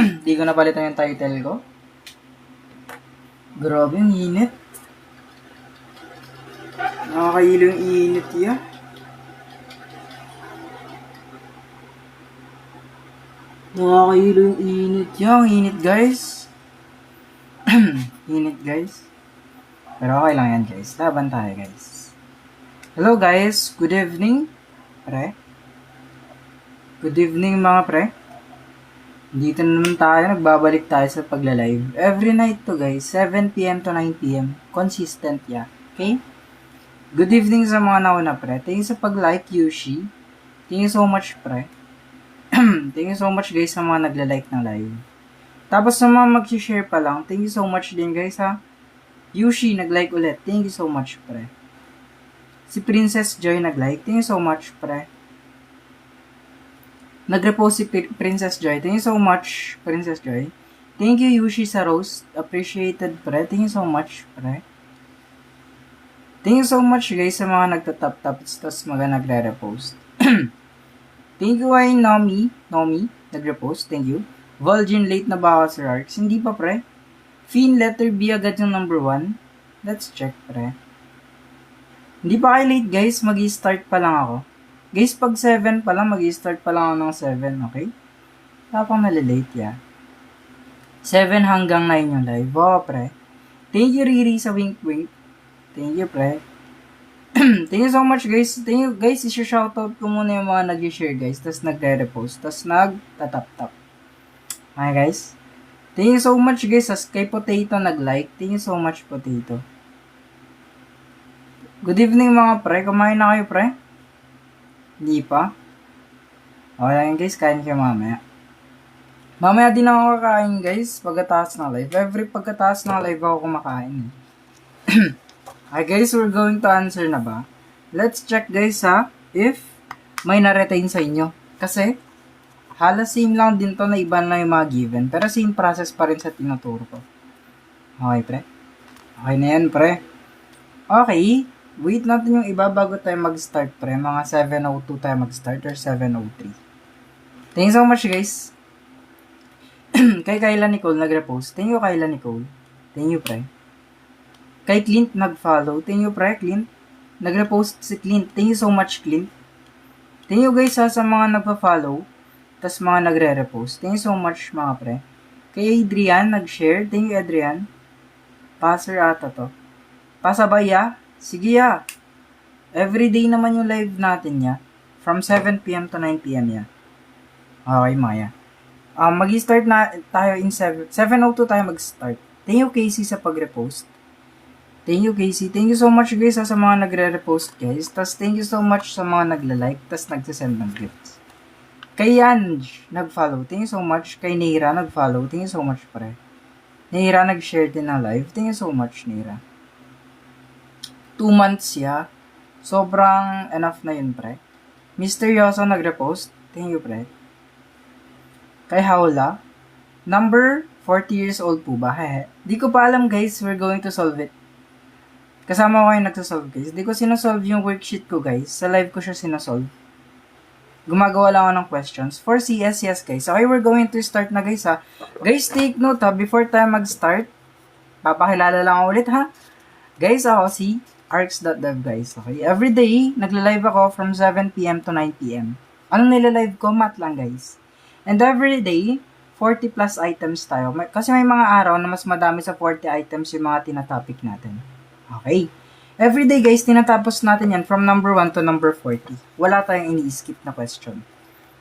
Hindi ko napalitan yung title ko. Grabe yung init. Nakakailo yung init ya. Nakakailo yung init ya. Ang init guys. Init guys. Pero okay lang yan guys. Laban tayo guys. Hello guys. Good evening. Pre. Good evening mga pre. Dito na naman tayo. Nagbabalik tayo sa pagla-live. Every night to guys. 7pm to 9pm. Consistent ya. Okay? Good evening sa mga nauna pre. Thank you sa pag-like Yushi. Thank you so much pre. Thank you so much guys sa mga nagla-like ng live. Tapos sa mga mag-share pa lang, thank you so much din guys ha. Yushi nag-like ulit. Thank you so much pre. Si Princess Joy nag-like. Thank you so much pre. Nag-repost si Princess Joy. Thank you so much Princess Joy. Thank you Yushi sa roast. Appreciated pre. Thank you so much pre. Thank you so much guys sa mga nagtatap-tap tapos nagre-repost. Thank you ay Nomi, nag-repost, thank you. Vol'jin, late na ba ako Sir Arx? Hindi pa pre. Fin, letter B agad yung number 1. Let's check pre. Hindi pa kayo late guys, mag-i-start pa lang ako. Guys, pag 7 pa lang, mag-i-start pa lang ako ng 7, okay? Tapang nalilate ya. 7 hanggang 9 yung live. Oh pre. Thank you Riri sa wink. Thank you pre. Thank you so much guys. Thank you guys. Isa-shoutout ko muna yung mga nag-share guys. Tapos nagre-repost. Tapos nag-tatap-tap. Okay guys. Thank you so much guys. As kay Potato nag-like. Thank you so much Potato. Good evening mga pre. Kumain na kayo pre? Hindi pa? Okay guys. Kain kayo mamaya. Mamaya din ako kakain guys. Pagkatapos ng live. Every pagkatapos ng live ako kumakain. Hi guys, we're going to answer na ba? Let's check guys ha, if may na-retain sa inyo. Kasi, halos same lang din to na iba na yung mga given. Pero same process pa rin sa tinuturo ko. Okay pre? Okay na yan pre. Okay, wait natin yung iba bago tayo mag-start pre. Mga 7:02 tayo mag-start or 7:03. Thank you so much guys. Kay Kayla Nicole nag-repost. Thank you Kayla Nicole. Thank you pre. Kay Clint nag-follow. Thank you pre, Clint. Nag-repost si Clint. Thank you so much, Clint. Thank you guys ha, sa mga nagpa-follow. Tas mga nagre-repost. Thank you so much mga pre. Kay Adrian nag-share. Thank you Adrian. Passer ata to. Pasabay ya? Sige ya. Everyday naman yung live natin ya. From 7pm to 9pm ya. Okay Maya. Mag-start na tayo in 7:02 tayo mag-start. Thank you Casey sa pag-repost. Thank you Casey. Thank you so much guys sa mga nagre-repost guys. Tas thank you so much sa mga nagla-like. Tas nagsasend ng gifts. Kay Yanj, nag-follow. Thank you so much. Kay Neira, nag-follow. Thank you so much pre. Neira, nag-share din ng live. Thank you so much Neira. 2 months ya. Sobrang enough na yun pre. Misteryoso nag-repost. Thank you pre. Kay Hawla, number 40 years old po ba? Hehe. Di ko pa alam guys. We're going to solve it. Kasama ko kayo nagsasolve guys. Di ko sinasolve yung worksheet ko guys. Sa live ko siya sinasolve. Gumagawa lang ako ng questions. For CS, yes guys. Okay, we're going to start na guys ha. Guys, take note ha. Before tayo mag-start, papakilala lang ako ulit ha. Guys, ako si arx.dev guys. Okay, everyday, nagla-live ako from 7pm to 9pm. Anong nila-live ko? Math lang guys. And everyday, 40 plus items tayo. Kasi may mga araw na mas madami sa 40 items yung mga tinatopic natin. Okay. Everyday guys, tinatapos natin yan from number 1 to number 40. Wala tayong ini-skip na question.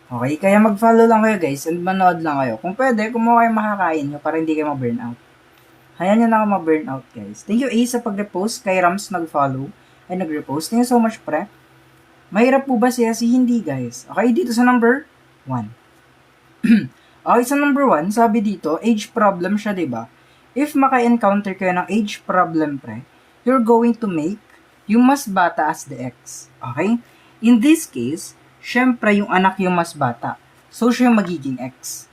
Okay, kaya mag-follow lang kayo guys and manood lang kayo. Kung pwede, kumuha kayo makakain nyo para hindi kayo ma-burnout. Hayaan nyo na ako ma-burnout guys. Thank you A sa pag-repost. Kay Rams nag-follow ay nag-repost. Thank you so much pre. Mahirap po ba siya? Hindi guys. Okay, dito sa number 1. Okay, sa number 1, sabi dito, age problem siya, diba? If maka-encounter kayo ng age problem pre, you're going to make yung mas bata as the X. Okay? In this case, syempre yung anak yung mas bata. So, siya yung magiging X.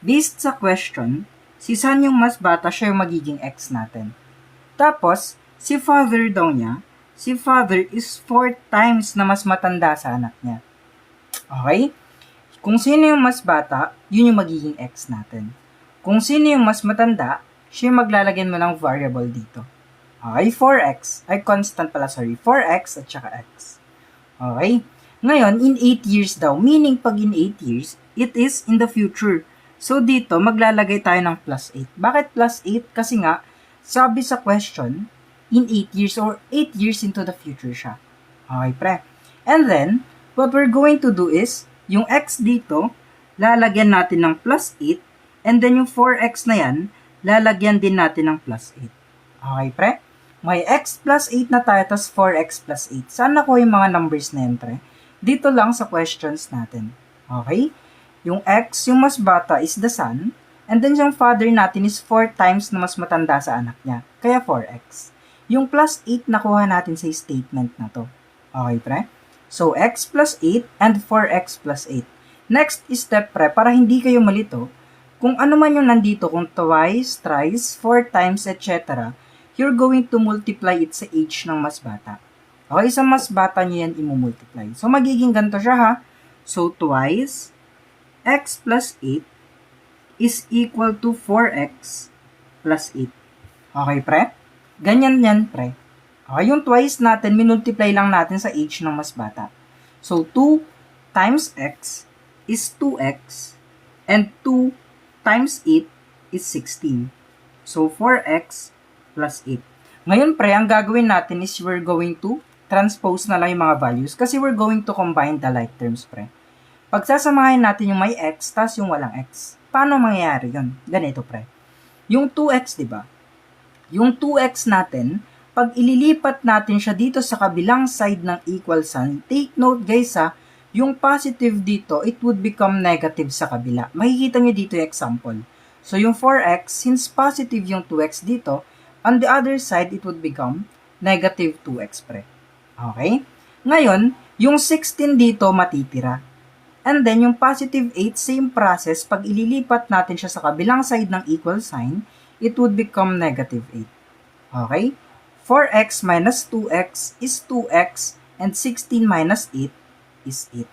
Based sa question, si San yung mas bata, siya yung magiging X natin. Tapos, si father daw niya, si father is 4 times na mas matanda sa anak niya. Okay? Kung sino yung mas bata, yun yung magiging X natin. Kung sino yung mas matanda, siya yung maglalagyan mo ng variable dito. Okay, 4x. Ay, constant pala, sorry. 4x at saka x. Okay? Ngayon, in 8 years daw. Meaning, pag in 8 years, it is in the future. So, dito, maglalagay tayo ng plus 8. Bakit plus 8? Kasi nga, sabi sa question, in 8 years or 8 years into the future siya. Okay, pre. And then, what we're going to do is, yung x dito, lalagyan natin ng plus 8, and then yung 4x na yan, lalagyan din natin ng plus 8. Okay, pre? May x plus 8 na tayo, tas 4x plus 8. Saan nakuha yung mga numbers na yan, pre? Dito lang sa questions natin. Okay? Yung x, yung mas bata is the son, and then yung father natin is 4 times na mas matanda sa anak niya. Kaya 4x. Yung plus 8 nakuha natin sa statement na to. Okay, pre? So, x plus 8 and 4x plus 8. Next step, pre, para hindi kayo malito, kung ano man yung nandito, kung twice, thrice, 4 times, etc., you're going to multiply it sa age ng mas bata. Okay, sa mas bata nyo yan imumultiply. So, magiging ganito siya ha. So, twice x plus 8 is equal to 4x plus 8. Okay, pre? Ganyan yan, pre. Okay, yung twice natin, minultiply lang natin sa age ng mas bata. So, 2 times x is 2x and 2 times 8 is 16. So, 4x plus 8. Ngayon, pre, ang gagawin natin is we're going to transpose na lang yung mga values kasi we're going to combine the like terms, pre. Pagsasamahin natin yung may x tas yung walang x. Paano mangyayari yun? Ganito, pre. Yung 2x, di ba? Yung 2x natin, pag ililipat natin siya dito sa kabilang side ng equal sign, take note guys ha, yung positive dito, it would become negative sa kabila. Makikita nyo dito yung example. So, yung 4x, since positive yung 2x dito, on the other side, it would become negative 2x, pre. Okay? Ngayon, yung 16 dito matitira. And then, yung positive 8, same process, pag ililipat natin siya sa kabilang side ng equal sign, it would become negative 8. Okay? 4x minus 2x is 2x, and 16 minus 8 is 8.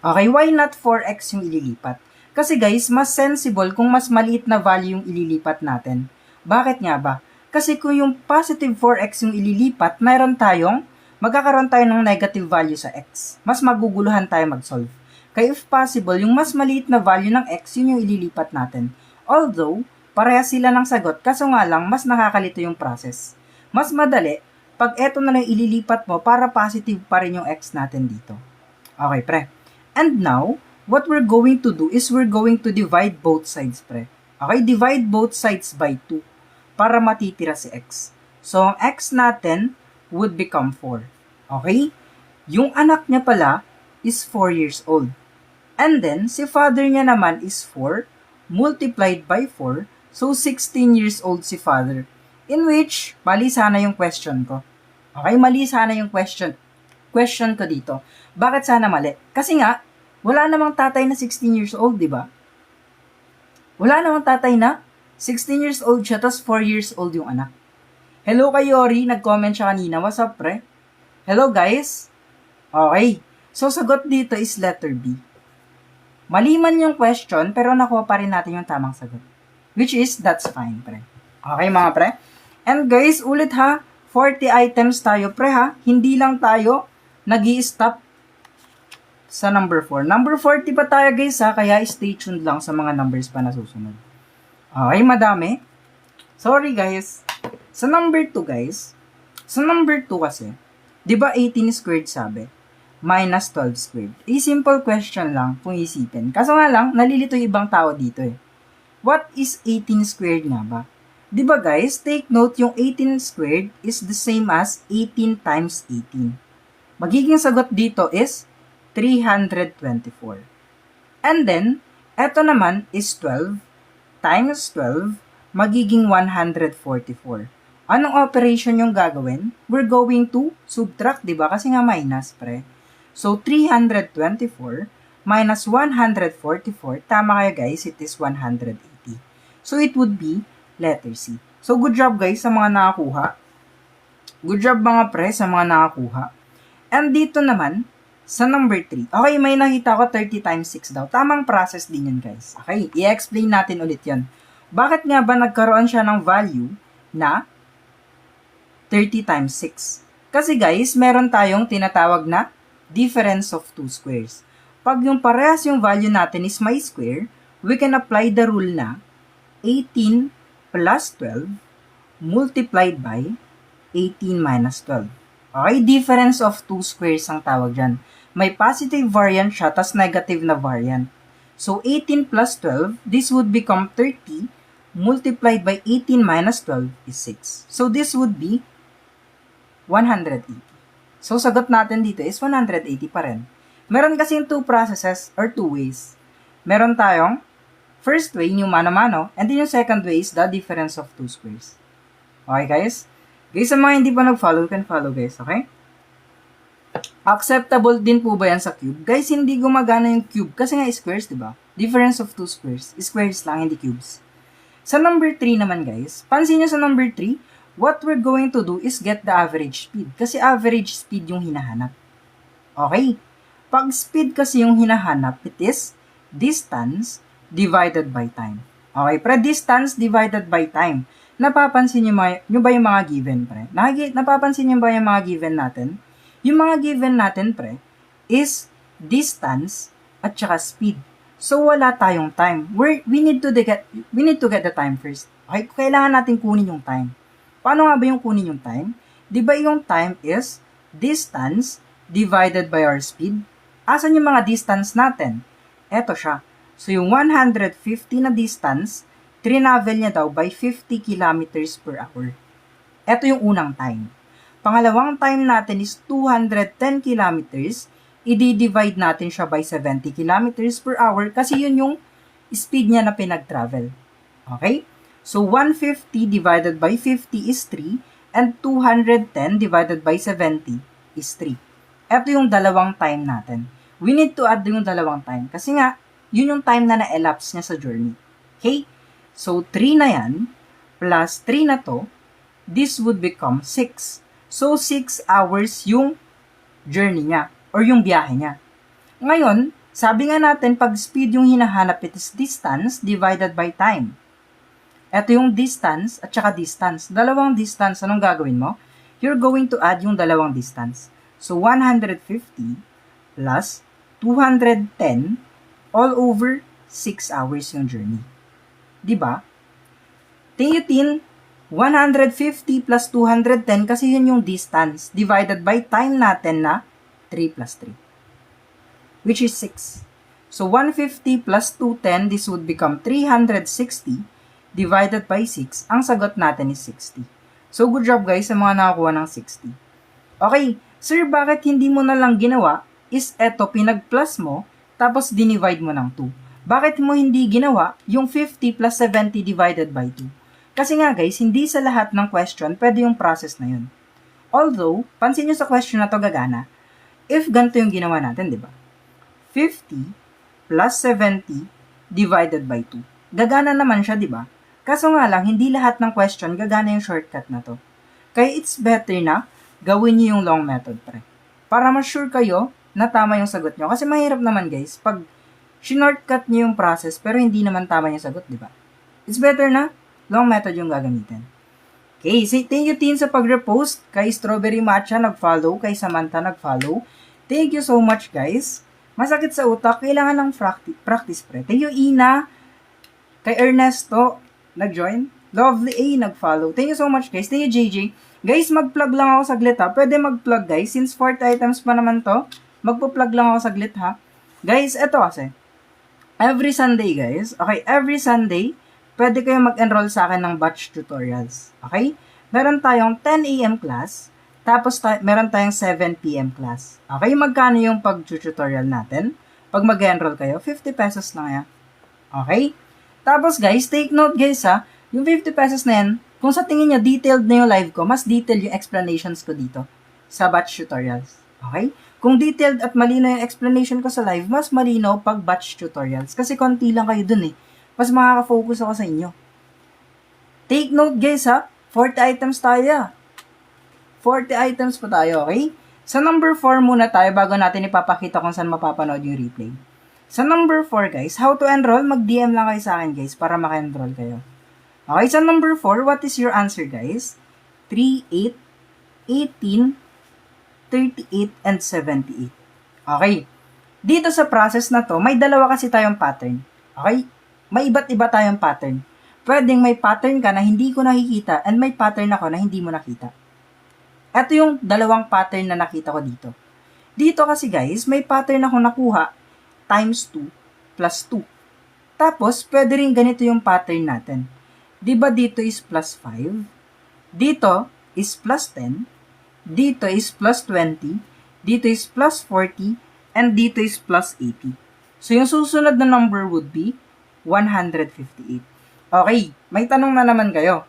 Okay, why not 4x yung ililipat? Kasi guys, mas sensible kung mas maliit na value yung ililipat natin. Bakit nga ba? Kasi kung yung positive 4x yung ililipat, magkakaroon tayo ng negative value sa x. Mas maguguluhan tayo mag-solve. Kaya if possible, yung mas maliit na value ng x, yun yung ililipat natin. Although, pareha sila ng sagot, kaso nga lang, mas nakakalito yung process. Mas madali, pag eto na lang ililipat mo, para positive pa rin yung x natin dito. Okay, pre. And now, what we're going to do is we're going to divide both sides, pre. Okay, divide both sides by 2 para matitira si x. So, ang x natin would become 4. Okay? Yung anak niya pala is 4 years old. And then, si father niya naman is 4 multiplied by 4. So, 16 years old si father. In which, mali sana yung question ko. Okay, mali sana yung question ko dito. Bakit sana mali? Kasi nga, wala namang tatay na 16 years old, di ba? Wala namang tatay na 16 years old siya, tas 4 years old yung anak. Hello kay Yori, nag-comment siya kanina. What's up, pre? Hello, guys. Okay. So, sagot dito is letter B. Mali man yung question, pero nakuha pa rin natin yung tamang sagot. Which is, that's fine, pre. Okay, mga pre? And guys, ulit ha, 40 items tayo, pre ha. Hindi lang tayo nag-i-stop sa number 4. Number 40 pa tayo, guys ha, kaya stay tuned lang sa mga numbers pa na susunod. Okay, madami. Sorry, guys. Sa number 2, guys, sa number 2 kasi, di ba 18 squared sabi? Minus 12 squared. A simple question lang kung isipin. Kaso nga lang, nalilito yung ibang tao dito eh. What is 18 squared nga ba? Di ba guys, take note yung 18 squared is the same as 18 times 18. Magiging sagot dito is 324. And then, eto naman is 12 times 12, magiging 144. Anong operation yung gagawin? We're going to subtract, di ba? Kasi nga minus, pre. So, 324 minus 144, tama kayo guys, it is 180. So, it would be letter C. So, good job guys sa mga nakakuha. Good job mga pre sa mga nakakuha. And dito naman, sa number 3. Okay, may nakita ko 30 times 6 daw. Tamang process din yun guys. Okay, i-explain natin ulit yan. Bakit nga ba nagkaroon siya ng value na 30 times 6? Kasi guys, meron tayong tinatawag na difference of two squares. Pag yung parehas yung value natin is may square, we can apply the rule na 18 plus 12 multiplied by 18 minus 12. Okay, difference of two squares ang tawag dyan. May positive variant siya, tas negative na variant. So, 18 plus 12, this would become 30 multiplied by 18 minus 12 is 6. So, this would be 180. So, sagot natin dito is 180 pa rin. Meron kasing two processes or two ways. Meron tayong first way, yung mano-mano, and then yung second way is the difference of two squares. Okay, guys? Guys, sa mga hindi pa nag-follow, you can follow, guys, okay? Acceptable din po ba yan sa cube? Guys, hindi gumagana yung cube kasi nga squares, di ba? Difference of two squares. Squares lang, hindi cubes. Sa number 3 naman, guys, pansin nyo sa number 3, what we're going to do is get the average speed. Kasi average speed yung hinahanap. Okay? Pag speed kasi yung hinahanap, it is distance divided by time. Okay, pre, distance divided by time. Napapansin nyo ba yung mga given, pre? Napapansin nyo ba yung mga given natin? Yung mga given natin, pre, is distance at saka speed. So, wala tayong time. We need to get the time first. Okay, kailangan natin kunin yung time. Paano nga ba yung kunin yung time? Di ba yung time is distance divided by our speed? Asan yung mga distance natin? Eto siya. So, yung 150 na distance, trinavel niya daw by 50 kilometers per hour. Eto yung unang time. Pangalawang time natin is 210 kilometers. I-divide natin siya by 70 kilometers per hour kasi yun yung speed niya na pinag-travel. Okay? So, 150 divided by 50 is 3 and 210 divided by 70 is 3. Eto yung dalawang time natin. We need to add yung dalawang time kasi nga, yun yung time na na-elapse niya sa journey. Okay? So, 3 na yan, plus 3 na to, this would become 6. So, 6 hours yung journey niya, or yung biyahe niya. Ngayon, sabi nga natin, pag speed yung hinahanap, it is distance divided by time. Ito yung distance at saka distance. Dalawang distance, anong gagawin mo? You're going to add yung dalawang distance. So, 150 plus 210 all over 6 hours yung journey. Diba? Tingin 150 plus 210 kasi yun yung distance divided by time natin na 3 plus 3. Which is 6. So, 150 plus 210, this would become 360 divided by 6. Ang sagot natin is 60. So, good job guys sa mga nakakuha ng 60. Okay, sir, bakit hindi mo na lang ginawa is eto, pinag-plus mo, tapos dinivide mo ng 2. Bakit mo hindi ginawa yung 50 plus 70 divided by 2? Kasi nga guys, hindi sa lahat ng question pwede yung process na yun. Although, pansin nyo sa question na to gagana, if ganito yung ginawa natin, di ba? 50 plus 70 divided by 2. Gagana naman siya, di ba? Kaso nga lang, hindi lahat ng question gagana yung shortcut na to. Kaya it's better na gawin nyo yung long method, pre. Para ma-sure kayo na tama yung sagot nyo. Kasi mahirap naman guys, pag shortcut nyo yung process pero hindi naman tama yung sagot, di ba? It's better na long method yung gagamitin. Okay, so thank you Tin sa pag-repost. Kay Strawberry Matcha nag-follow, kay Samantha nag-follow. Thank you so much guys. Masakit sa utak, kailangan ng practice pre. Thank you Ina. Kay Ernesto, nag-join. Lovely A, nag-follow. Thank you so much guys. Thank you JJ. Guys, mag-plug lang ako saglit ha. Pwede mag-plug guys. Since 40 items pa naman to, magpo-plug lang ako saglit ha. Guys, eto kasi. Every Sunday guys, okay, every Sunday, pwede kayo mag-enroll sa akin ng batch tutorials. Okay? Meron tayong 10 a.m. class, tapos meron tayong 7 p.m. class. Okay? Magkano yung pag-tutorial natin? Pag mag-enroll kayo, 50 pesos lang yan. Okay? Tapos guys, take note guys ha, yung 50 pesos na yan, kung sa tingin nyo detailed na yung live ko, mas detailed yung explanations ko dito sa batch tutorials. Okay? Kung detailed at malinaw yung explanation ko sa live, mas malinaw pag batch tutorials. Kasi konti lang kayo dun eh. Mas makaka-focus ako sa inyo. Take note guys ha, 40 items tayo. 40 items pa tayo, okay? Sa number 4 muna tayo bago natin ipapakita kung saan mapapanood yung replay. Sa number 4 guys, how to enroll, mag-DM lang kayo sa akin guys para maka-enroll kayo. Okay, sa number 4, what is your answer, guys? 3, 8, 18, 38, and 78. Okay. Dito sa process na to, may dalawa kasi tayong pattern. Okay? May iba't iba tayong pattern. Pwedeng may pattern ka na hindi ko nakikita and may pattern ako na hindi mo nakita. Ito yung dalawang pattern na nakita ko dito. Dito kasi guys, may pattern ako nakuha times 2 plus 2. Tapos, pwede rin ganito yung pattern natin. Diba dito is plus 5? Dito is plus 10. Dito is plus 20. Dito is plus 40. And dito is plus 80. So, yung susunod na number would be 158. Okay, may tanong na naman kayo.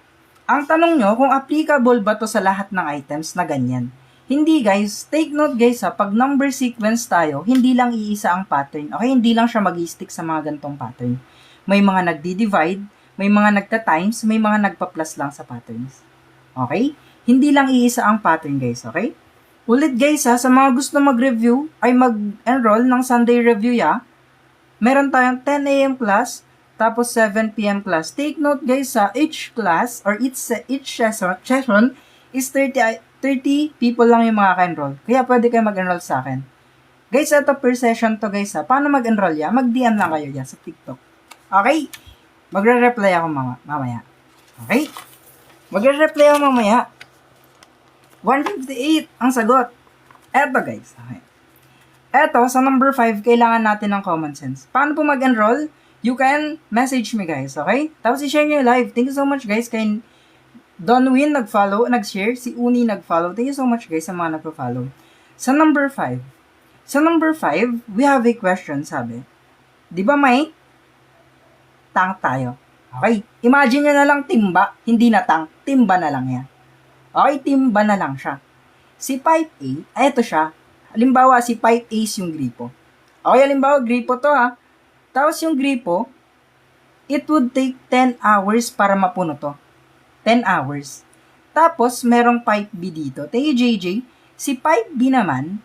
Ang tanong nyo kung applicable ba to sa lahat ng items na ganyan. Hindi guys, take note guys ha, pag number sequence tayo, hindi lang iisa ang pattern. Okay, hindi lang siya mag-stick sa mga gantong pattern. May mga nagdi-divide, may mga nagta-times, may mga nagpa-plus lang sa patterns. Okay? Hindi lang iisa ang pattern guys, okay? Ulit guys ha, sa mga gusto mag-review, ay mag-enroll ng Sunday review ya. Meron tayong 10 a.m. class, tapos 7 p.m. class. Take note guys ha, each class or each session is 30 people lang yung makaka-enroll. Kaya pwede kayo mag-enroll sa akin. Guys, ito per session to guys ha. Paano mag-enroll ya? Mag-DM lang kayo ya sa TikTok. Okay? Magre-reply ako mamaya. Okay? Magre-reply ako mamaya. 158 ang sagot. Eto guys. Okay. Eto, sa number 5, kailangan natin ng common sense. Paano po mag-enroll? You can message me guys, okay? Tapos i-share nyo yung live. Thank you so much guys. Kay Donwin nag-follow, nag-share. Si Uni nag-follow. Thank you so much guys sa mga nag-follow. Sa number 5. Sa number 5, we have a question, sabi. Di ba may tank tayo? Okay. Imagine nyo na lang timba. Hindi na tank. Timba na lang yan. Okay, timba na lang siya. Si pipe A, eto siya. Halimbawa, si pipe A is yung gripo. Okay, halimbawa, gripo to ha. Tapos yung gripo, it would take 10 hours para mapuno to. 10 hours. Tapos, merong pipe B dito. Thank you, JJ. Si pipe B naman,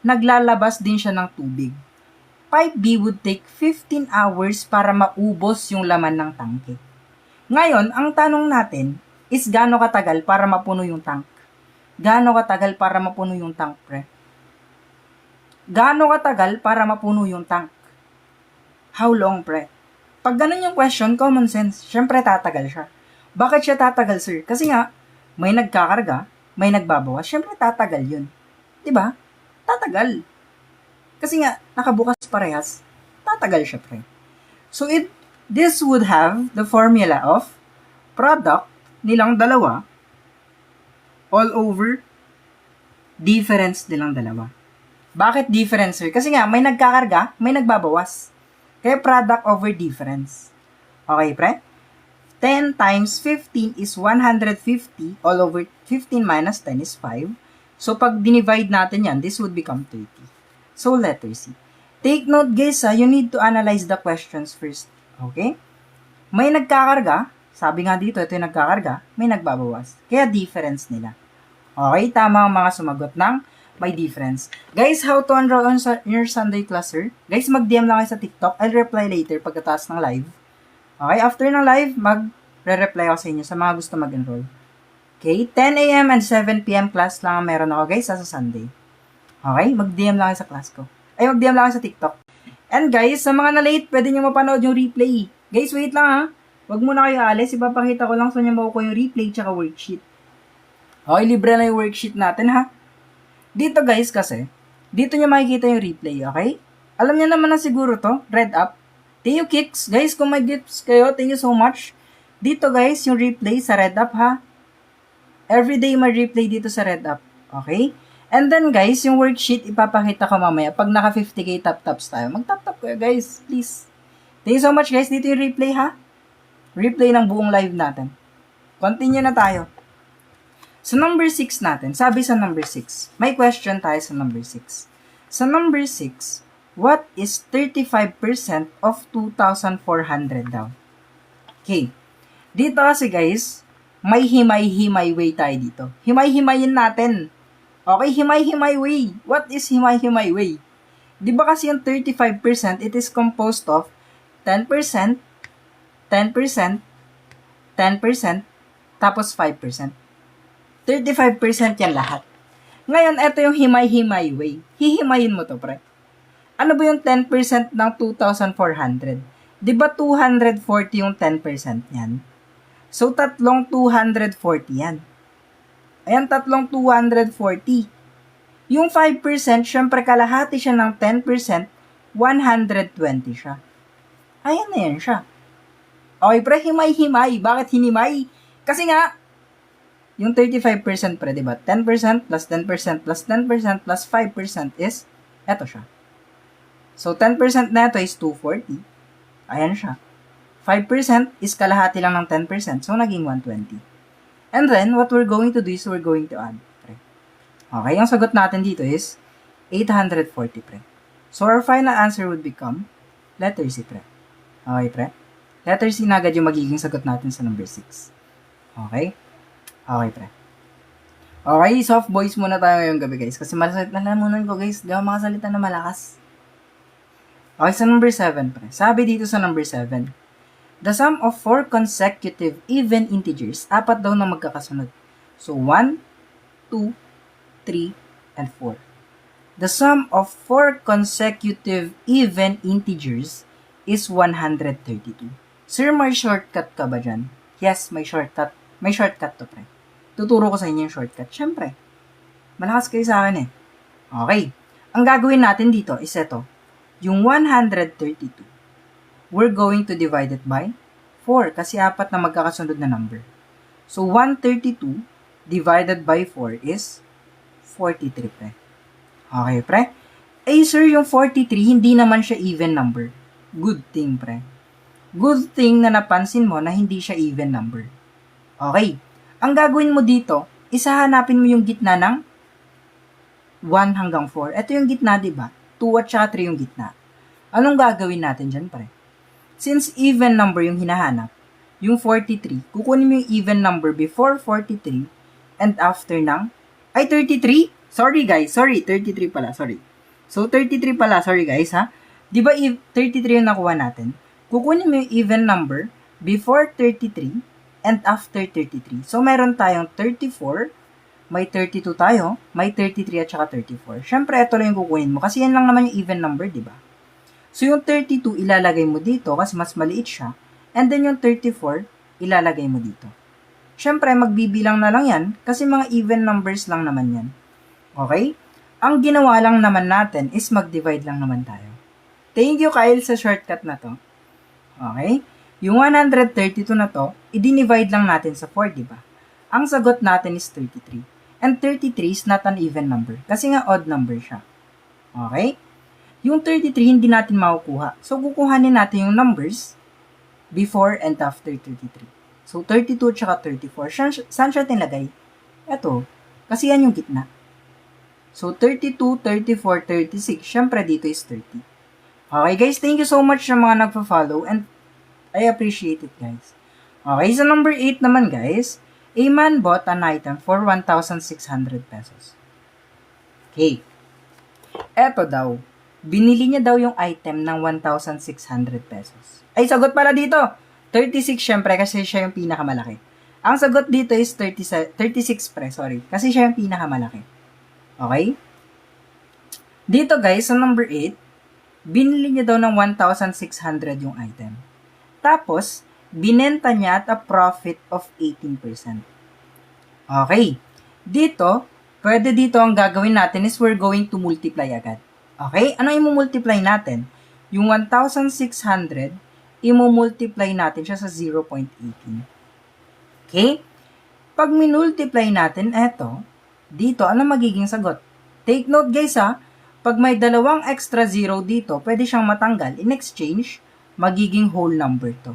naglalabas din siya ng tubig. Pipe B would take 15 hours para maubos yung laman ng tangke. Ngayon, ang tanong natin is gaano katagal para mapuno yung tank? Gaano katagal para mapuno yung tank, pre? Gaano katagal para mapuno yung tank? How long, pre? Pag ganun yung question, common sense, syempre tatagal siya. Bakit siya tatagal, sir? Kasi nga, may nagkakarga, may nagbabawas, syempre tatagal yun. Diba? Tatagal. Kasi nga, nakabukas parehas, tatagal siya, pre. So, this would have the formula of product nilang dalawa all over difference nilang dalawa. Bakit difference, sir? Kasi nga, may nagkakarga, may nagbabawas. Kaya product over difference. Okay, pre? 10 times 15 is 150 all over 15 minus 10 is 5. So, pag dinivide natin yan, this would become 30. So, letter C. Take note, guys, you need to analyze the questions first. Okay? May nagkakarga. Sabi nga dito, ito yung nagkakarga. May nagbabawas. Kaya difference nila. Okay? Tama ang mga sumagot ng may difference. Guys, how to enroll on your Sunday class, sir? Guys, mag-DM lang kayo sa TikTok. I'll reply later pagkatapos ng live. Okay? After ng live, mag-reply ako sa inyo sa mga gusto mag-enroll. Okay? 10 a.m. and 7 p.m. class lang ang meron ako, guys, sa Sunday. Okay? Mag-DM lang kayo sa class ko. Ay, mag-DM lang kayo sa TikTok. And guys, sa mga na-late, pwede nyo mapanood yung replay. Guys, wait lang ha. Huwag muna kayo alis. Ipapakita ko lang sa inyo makukuha yung replay tsaka worksheet. Okay, libre na yung worksheet natin ha. Dito guys kasi, dito nyo makikita yung replay, okay? Alam nyo naman na siguro to, red up. Thank you, Kicks. Guys, kung may gifts kayo, thank you so much. Dito guys, yung replay sa red up ha. Everyday may replay dito sa red up, okay? And then guys, yung worksheet, ipapakita ko mamaya pag naka 50k tap-taps tayo. Mag-tap-tap kayo guys, please. Thank you so much guys. Dito yung replay ha. Replay ng buong live natin. Continue na tayo. Sa number 6 natin, sabi sa number 6, may question tayo sa number 6. Sa number 6, what is 35% of 2,400 daw? Okay. Dito kasi guys, may himay-himay way tayo dito. Himay-himayin natin. Okay, himay-himay way. What is himay-himay way? Di ba kasi yung 35%, it is composed of 10%, 10%, 10%, tapos 5%. 35% yan lahat. Ngayon, ito yung himay-himay way. Hihimayin mo to, pre. Ano ba yung 10% ng 2,400? Di ba 240 yung 10% yan? So, tatlong 240 yan. Ayan, tatlong 240. Yung 5%, syempre kalahati siya ng 10%, 120 siya. Ayan na yan siya. Okay, pre, himay-himay. Bakit hinimay? Kasi nga, yung 35% pre, diba? 10% plus 10% plus 10% plus 5% is, eto siya. So, 10% na ito is 240. Ayan siya. 5% is kalahati lang ng 10%. So, naging 120. And then, what we're going to do is we're going to add, pre. Okay, yung sagot natin dito is 840, pre. So, our final answer would become letter C, pre. Okay, pre? Letter C na agad yung magiging sagot natin sa number 6. Okay? Okay, pre. Okay, soft voice muna tayo ngayong gabi, guys. Kasi malasakit na lamunan ko, guys. Di ako makasalita na malakas. Okay, sa number 7, pre. Sabi dito sa number 7, the sum of 4 consecutive even integers, apat daw na magkakasunod. So, 1, 2, 3, and 4. The sum of 4 consecutive even integers is 132. Sir, may shortcut ka ba dyan? Yes, may shortcut. May shortcut to, pre. Tuturo ko sa inyo yung shortcut. Siyempre, malakas kayo sa akin eh. Okay. Ang gagawin natin dito is ito. Yung 132, we're going to divide it by 4 kasi apat na magkakasunod na number. So, 132 divided by 4 is 43, pre. Okay, pre? Eh, sir, yung 43, hindi naman siya even number. Good thing, pre. Good thing na napansin mo na hindi siya even number. Okay. Ang gagawin mo dito, isahanapin mo yung gitna ng 1 hanggang 4. Ito yung gitna, di ba? 2 at saka 3 yung gitna. Anong gagawin natin dyan, pre? Since even number yung hinahanap, yung 43, kukunin mo yung even number before 43 and after ng, 33? Sorry guys, 33 pala, sorry. So, 33 pala, sorry guys, ha? Di ba 33 yung nakuha natin? Kukunin mo yung even number before 33 and after 33. So, meron tayong 34, may 32 tayo, may 33 at saka 34. Siyempre, ito lang yung kukunin mo kasi yan lang naman yung even number, di ba? So, yung 32 ilalagay mo dito kasi mas maliit siya. And then yung 34, ilalagay mo dito. Siyempre, magbibilang na lang yan kasi mga even numbers lang naman yan. Okay? Ang ginawa lang naman natin is mag-divide lang naman tayo. Thank you, Kyle, sa shortcut na to. Okay? Yung 132 na to, i-divide lang natin sa 4, di ba? Ang sagot natin is 33. And 33 is not an even number kasi nga odd number siya. Okay? Yung 33, hindi natin makukuha. So, kukuhanin natin yung numbers before and after 33. So, 32 tsaka 34. Saan siya tinlagay? Ito. Kasi yan yung gitna. So, 32, 34, 36. Siyempre, dito is 30. Okay, guys. Thank you so much sa mga nagpa-follow and I appreciate it, guys. Okay, sa number 8 naman, guys. A man bought an item for 1,600 pesos. Okay. Eto daw. Binili niya daw yung item ng 1,600 pesos. Ay, sagot pala dito. 36, syempre, kasi siya yung pinakamalaki. Ang sagot dito is 36, pre, sorry. Kasi siya yung pinakamalaki. Okay? Dito, guys, sa number 8, binili niya daw ng 1,600 yung item. Tapos, binenta niya at a profit of 18%. Okay. Dito, pwede dito ang gagawin natin is we're going to multiply agad. Okay? Ano i-multiply natin? Yung 1,600, i-multiply natin siya sa 0.18. Okay? Pag minultiply natin eto, dito, ano magiging sagot? Take note guys ha, pag may dalawang extra zero dito, pwede siyang matanggal. In exchange, magiging whole number to.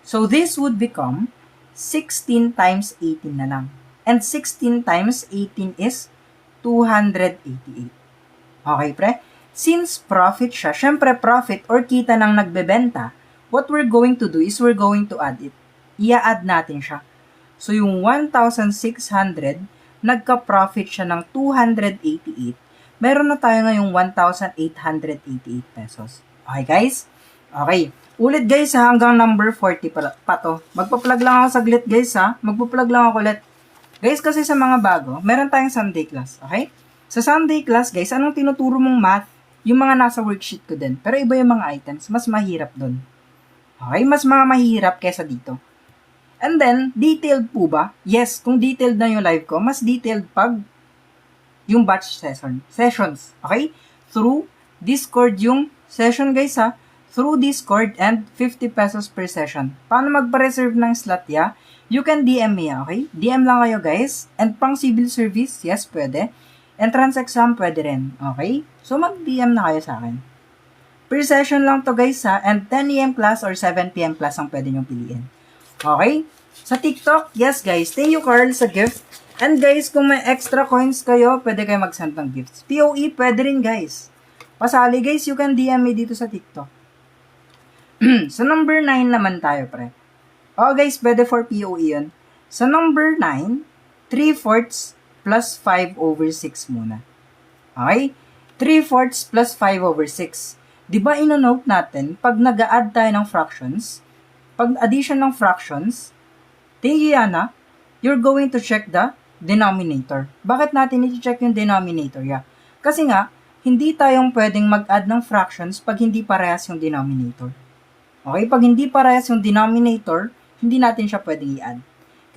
So, this would become 16 times 18 na lang. And 16 times 18 is 288. Okay, pre? Since profit siya, syempre profit or kita ng nagbebenta, what we're going to do is we're going to add it. Ia-add natin siya. So, yung 1,600, nagka-profit siya ng 288. Meron na tayo ngayong 1,888 pesos. Okay, guys? Okay. Ulit guys ha, hanggang number 40 pa to. Magpa-plug lang ako saglit guys ha. Magpa-plug lang ako ulit. Guys, kasi sa mga bago, meron tayong Sunday class. Okay? Sa Sunday class guys, anong tinuturo mong math? Yung mga nasa worksheet ko din. Pero iba yung mga items. Mas mahirap doon. Okay? Mas mga mahirap kesa dito. And then, detailed po ba? Yes, kung detailed na yung live ko, mas detailed pag yung batch sessions. Okay? Through Discord yung session guys ha. Through Discord and 50 pesos per session. Paano magpa-reserve ng slot ya? You can DM me, okay? DM lang kayo guys. And pang civil service, yes, pwede. Entrance exam, pwede rin, okay? So mag-DM na kayo sa akin. Per session lang to guys ha. And 10 AM class or 7 PM class ang pwede nyong piliin. Okay? Sa TikTok, yes guys. Thank you Carl sa gift. And guys, kung may extra coins kayo, pwede kayo mag-send ng gifts. POE, pwede rin guys. Pasali guys, you can DM me dito sa TikTok. Sa number 9 naman tayo, pre. Oh, guys, pwede for POE yun. Sa number 9, 3/4 plus 5 over 6 muna. Okay? 3/4 plus 5 over 6. Diba ino-note natin, pag nag-a-add tayo ng fractions, pag addition ng fractions, tingin Yana, you're going to check the denominator. Bakit natin i-check yung denominator? Yeah. Kasi nga, hindi tayong pwedeng mag-add ng fractions pag hindi parehas yung denominator. Okay, pag hindi parehas yung denominator, hindi natin siya pwedeng i-add.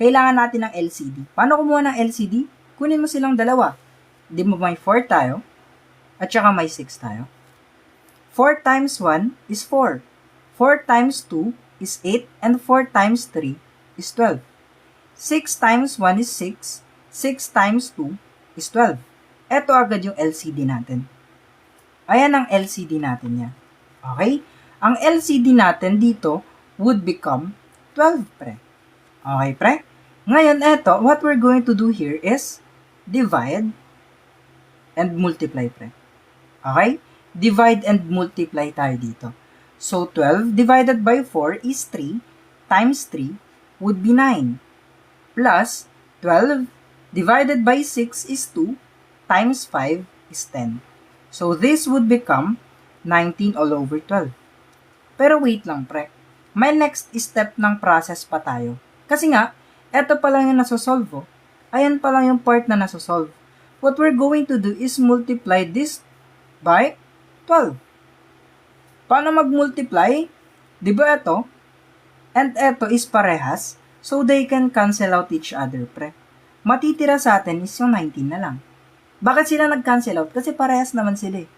Kailangan natin ng LCD. Paano kumuha ng LCD? Kunin mo silang dalawa. Di mo may 4 tayo, at saka may 6 tayo. 4 times 1 is 4. 4 times 2 is 8, and 4 times 3 is 12. 6 times 1 is 6. 6 times 2 is 12. Ito agad yung LCD natin. Ayan ang LCD natin niya. Okay? Ang LCD natin dito would become 12, pre. Okay, pre? Ngayon, eto, what we're going to do here is divide and multiply, pre. Okay? Divide and multiply tayo dito. So, 12 divided by 4 is 3 times 3 would be 9. Plus, 12 divided by 6 is 2 times 5 is 10. So, this would become 19 all over 12. Pero wait lang, pre. May next step ng process pa tayo. Kasi nga, eto pa lang yung nasosolve. Ayan pa lang yung part na nasosolve. What we're going to do is multiply this by 12. Paano mag-multiply? Diba ito? And ito is parehas, so they can cancel out each other, pre. Matitira sa atin is yung 19 na lang. Bakit sila nag-cancel out? Kasi parehas naman sila eh.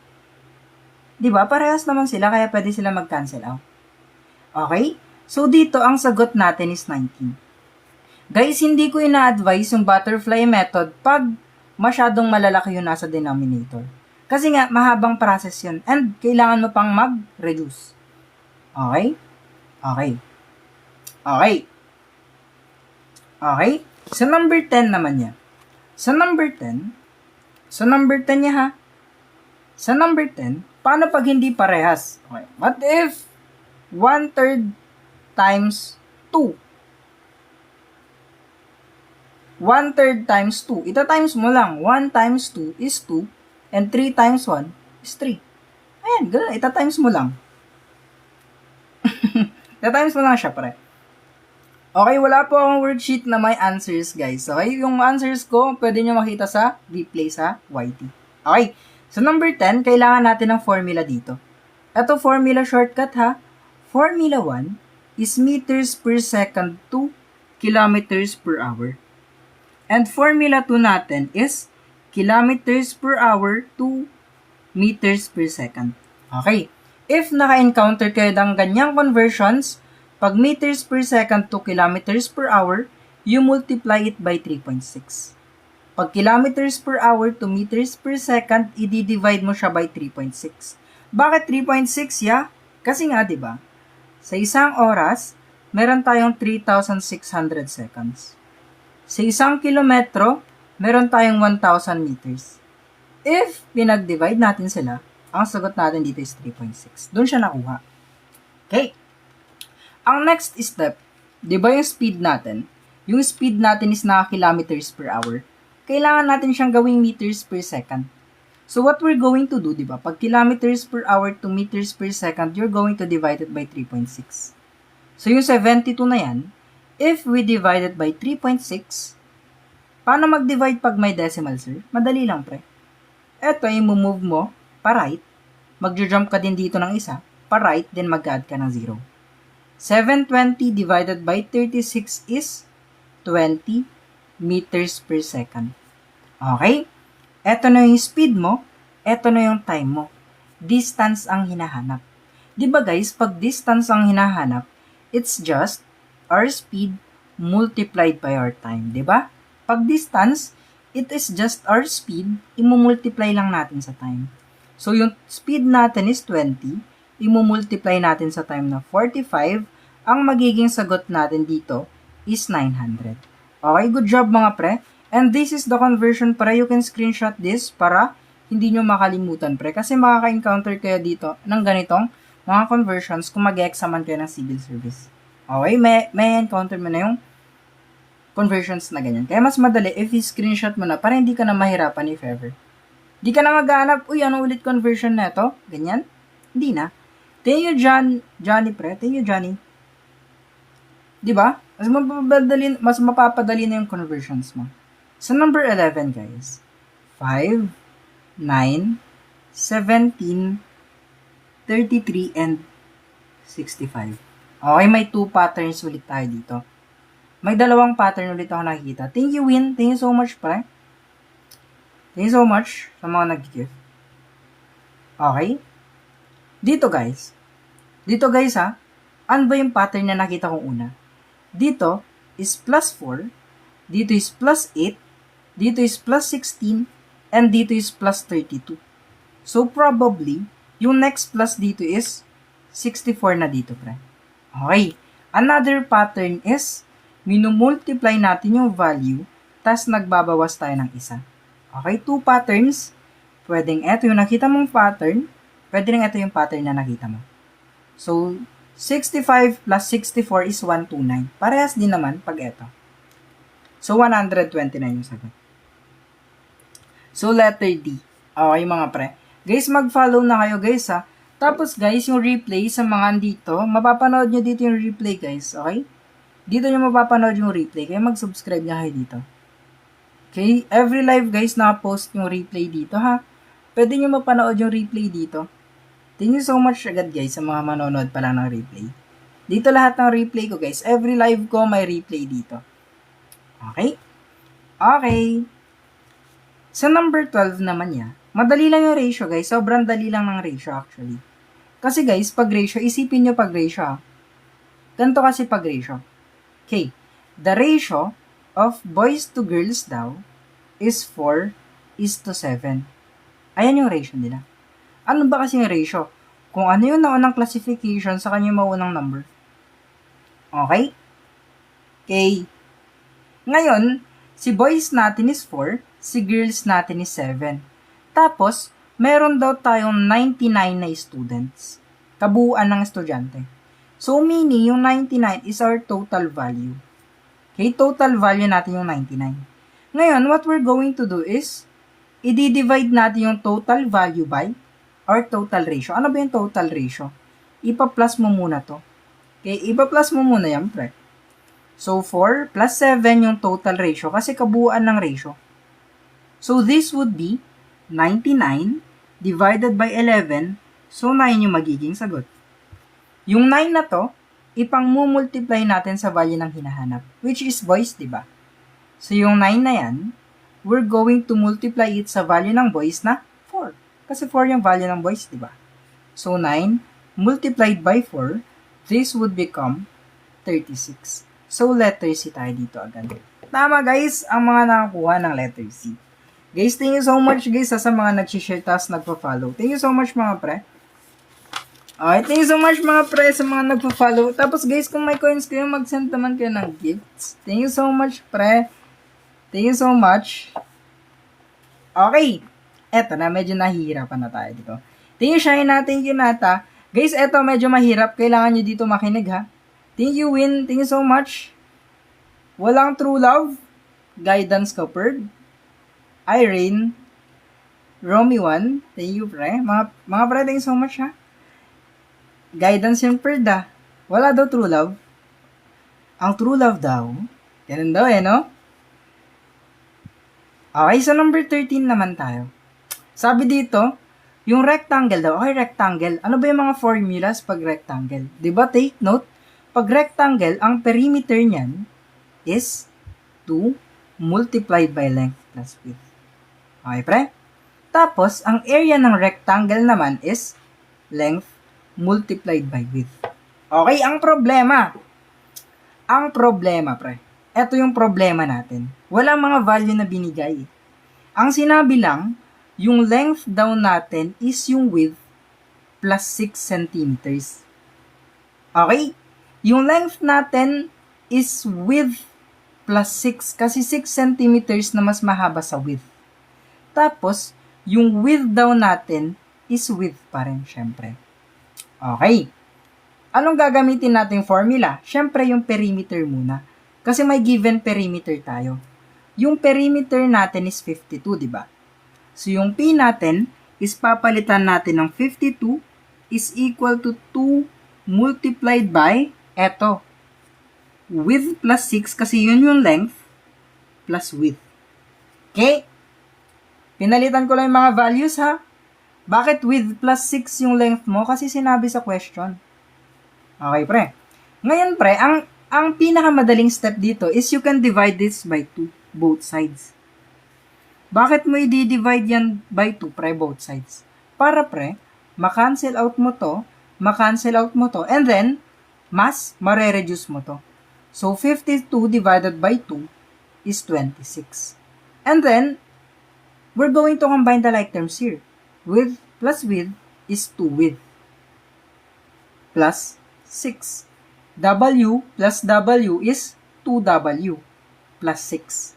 Diba? Parehas naman sila, kaya pwede sila mag-cancel out. Okay? So, dito, ang sagot natin is 19. Guys, hindi ko ina-advise yung butterfly method pag masyadong malalaki yung nasa denominator. Kasi nga, mahabang process yun. And, kailangan mo pang mag-reduce. Okay? Okay. Okay. Okay? Sa number 10 naman niya. Sa number 10 niya ha. Sa number 10, paano pag hindi parehas? Okay. What if 1/3 times 2? 1/3 times 2. Ita times mo lang. 1 times 2 is 2 and 3 times 1 is 3. Ayan, gano'n. Ita times mo lang. Ita times mo lang siya, pre. Okay, wala po akong worksheet na may answers, guys. Okay, yung answers ko, pwede nyo makita sa replay sa YT. Okay. So, number 10, kailangan natin ng formula dito. Ito, formula shortcut ha. Formula 1 is meters per second to kilometers per hour. And formula 2 natin is kilometers per hour to meters per second. Okay. If naka-encounter kayo ng ganyang conversions, pag meters per second to kilometers per hour, you multiply it by 3.6. Pag kilometers per hour to meters per second, i-divide mo siya by 3.6. Bakit 3.6 ya? Kasi nga, di ba? Sa isang oras, meron tayong 3,600 seconds. Sa isang kilometro, meron tayong 1,000 meters. If pinag-divide natin sila, ang sagot natin dito is 3.6. Doon siya nakuha. Okay. Ang next step, di ba yung speed natin? Yung speed natin is naka kilometers per hour. Kailangan natin siyang gawing meters per second. So, what we're going to do, di ba? Pag kilometers per hour to meters per second, you're going to divide it by 3.6. So, yung 72 na yan, if we divide it by 3.6, paano mag-divide pag may decimal, sir? Madali lang, pre. Eto, i-move mo pa right. Mag-jump ka din dito ng isa. Pa right, then mag-add ka ng 0. 720 divided by 36 is 20 meters per second. Okay? Eto na yung speed mo. Eto na yung time mo. Distance ang hinahanap. Diba guys, pag distance ang hinahanap, it's just our speed multiplied by our time. Diba? Pag distance, it is just our speed, imumultiply lang natin sa time. So, yung speed natin is 20, imumultiply natin sa time na 45, ang magiging sagot natin dito is 900. Okay, good job mga pre. And this is the conversion pre. You can screenshot this para hindi nyo makalimutan pre. Kasi makaka-encounter kayo dito ng ganitong mga conversions kung mag-examan kayo ng civil service. Okay, may encounter mo na yung conversions na ganyan. Kaya mas madali if i-screenshot mo na para hindi ka na mahirapan if ever. Di ka na maghanap, uy, ano ulit conversion na ito? Ganyan? Hindi na. Thank you, Johnny, pre. Thank you, Johnny. Diba? Mas mapapadali na yung conversions mo. Sa number 11, guys. 5, 9, 17, 33, and 65. Okay, may 2 patterns ulit tayo dito. May 2 pattern ulit ako nakikita. Thank you, Win. Thank you so much, pre. Thank you so much sa mga nag-gift. Okay? Dito guys ha, ano ba yung pattern na nakita kong una? Dito is plus 4, dito is plus 8, dito is plus 16, and dito is plus 32. So probably, yung next plus dito is 64 na dito, pre. Okay. Another pattern is, minumultiply natin yung value, tas nagbabawas tayo ng isa. Okay, 2 patterns. Pwedeng eto yung nakita mong pattern, pwede rin ito yung pattern na nakita mo. So, 65 plus 64 is 129. Parehas din naman pag ito. So, 129 yung sagot. So, letter D. Okay, mga pre. Guys, mag-follow na kayo, guys, ha. Tapos, guys, yung replay sa mga dito, mapapanood nyo dito yung replay, guys. Okay? Dito nyo mapapanood yung replay. Kaya mag-subscribe na kayo dito. Okay? Every live, guys, naka-post yung replay dito, ha. Pwede nyo mapanood yung replay dito. Thank you so much agad guys sa mga manonood pa lang ng replay. Dito lahat ng replay ko guys. Every live ko may replay dito. Okay? Okay. Sa number 12 naman niya, madali lang yung ratio guys. Sobrang dali lang ng ratio actually. Kasi guys, pag ratio, isipin nyo pag ratio ha. Ganito kasi pag ratio. Okay. The ratio of boys to girls daw is 4:7. Ayan yung ratio nila. Ano ba kasi yung ratio? Kung ano yung naunang classification sa kanya maunang number. Okay? Okay. Ngayon, si boys natin is 4, si girls natin is 7. Tapos, meron daw tayong 99 na students. Kabuuan ng estudyante. So, meaning, yung 99 is our total value. Okay? Total value natin yung 99. Ngayon, what we're going to do is, i-divide natin yung total value by or total ratio. Ano ba yung total ratio? Ipa-plus mo muna to. Okay, ipa-plus mo muna yan, pre. So, 4 plus 7 yung total ratio kasi kabuuan ng ratio. So, this would be 99 divided by 11. So, 9 yung magiging sagot. Yung 9 na to, ipang-multiply natin sa value ng hinahanap, which is boys, diba? So, yung 9 na yan, we're going to multiply it sa value ng boys na 4. Kasi 4 yung value ng boys, di ba? So, 9 multiplied by 4, this would become 36. So, letter C tayo dito agad. Tama, guys, ang mga nakakuha ng letter C. Guys, thank you so much, guys, sa mga nag-share tapos nagpa-follow. Thank you so much, mga pre. Okay, thank you so much, mga pre, sa mga nagpa-follow. Tapos, guys, kung may coins kayo, mag-send naman kayo ng gifts. Thank you so much, pre. Thank you so much. Okay. Eto na, medyo nahihirapan na tayo dito. Thank you, Shaina. Thank you, Nata. Guys, eto, medyo mahirap. Kailangan nyo dito makinig, ha. Thank you, Win. Thank you so much. Walang true love. Guidance Copper. Irene. Romy 1, thank you, pre. Mga pre, thank you so much, ha. Guidance yung Perda. Wala daw true love. Ang true love daw, ganun daw no? Okay, so number 13 naman tayo. Sabi dito, yung rectangle daw. Okay, rectangle. Ano ba yung mga formulas pag rectangle? Diba, take note, pag rectangle, ang perimeter niyan is 2 multiplied by length plus width. Okay, pre? Tapos, ang area ng rectangle naman is length multiplied by width. Okay, ang problema, pre. Ito yung problema natin. Walang mga value na binigay. Ang sinabi lang, yung length daw natin is yung width plus 6 centimeters. Okay? Yung length natin is width plus 6 kasi 6 centimeters na mas mahaba sa width. Tapos, yung width daw natin is width pa rin, syempre. Okay. Anong gagamitin nating formula? Syempre, yung perimeter muna. Kasi may given perimeter tayo. Yung perimeter natin is 52, di ba? So, yung P natin is papalitan natin ng 52 is equal to 2 multiplied by, eto, width plus 6 kasi yun yung length plus width. Okay? Pinalitan ko lang yung mga values, ha? Bakit width plus 6 yung length mo? Kasi sinabi sa question. Okay, pre. Ngayon, pre, ang pinakamadaling step dito is you can divide this by 2, both sides. Bakit mo i-divide yan by 2, pre, both sides? Para, pre, ma-cancel out mo to, and then, mare-reduce mo to. So, 52 divided by 2 is 26. And then, we're going to combine the like terms here. Width plus width is 2 width plus 6. W plus W is 2W plus 6.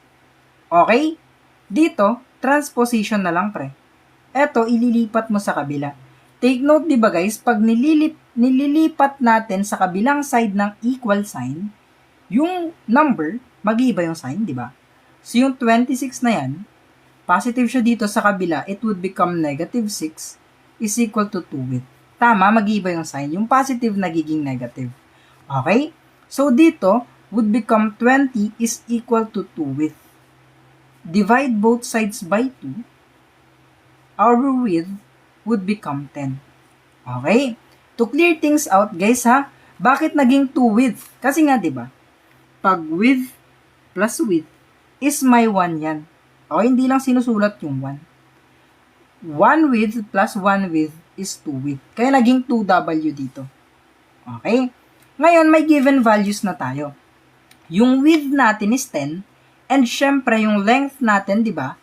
Okay? Dito, transposition na lang, pre. Eto, ililipat mo sa kabila. Take note, di ba guys, pag nililipat natin sa kabilang side ng equal sign, yung number, mag-iiba yung sign, di ba? So, yung 26 na yan, positive siya dito sa kabila, it would become negative 6 is equal to 2 width. Tama, mag-iiba yung sign. Yung positive nagiging negative. Okay? So, dito, would become 20 is equal to 2 width. Divide both sides by 2. Our width would become 10. Okay? To clear things out, guys, ha? Bakit naging 2 width? Kasi nga, di ba? Pag width plus width is may 1 yan. Okay, hindi lang sinusulat yung 1. 1 width plus 1 width is 2 width. Kaya naging 2W dito. Okay? Ngayon, may given values na tayo. Yung width natin is 10, and syempre, yung length natin, di ba,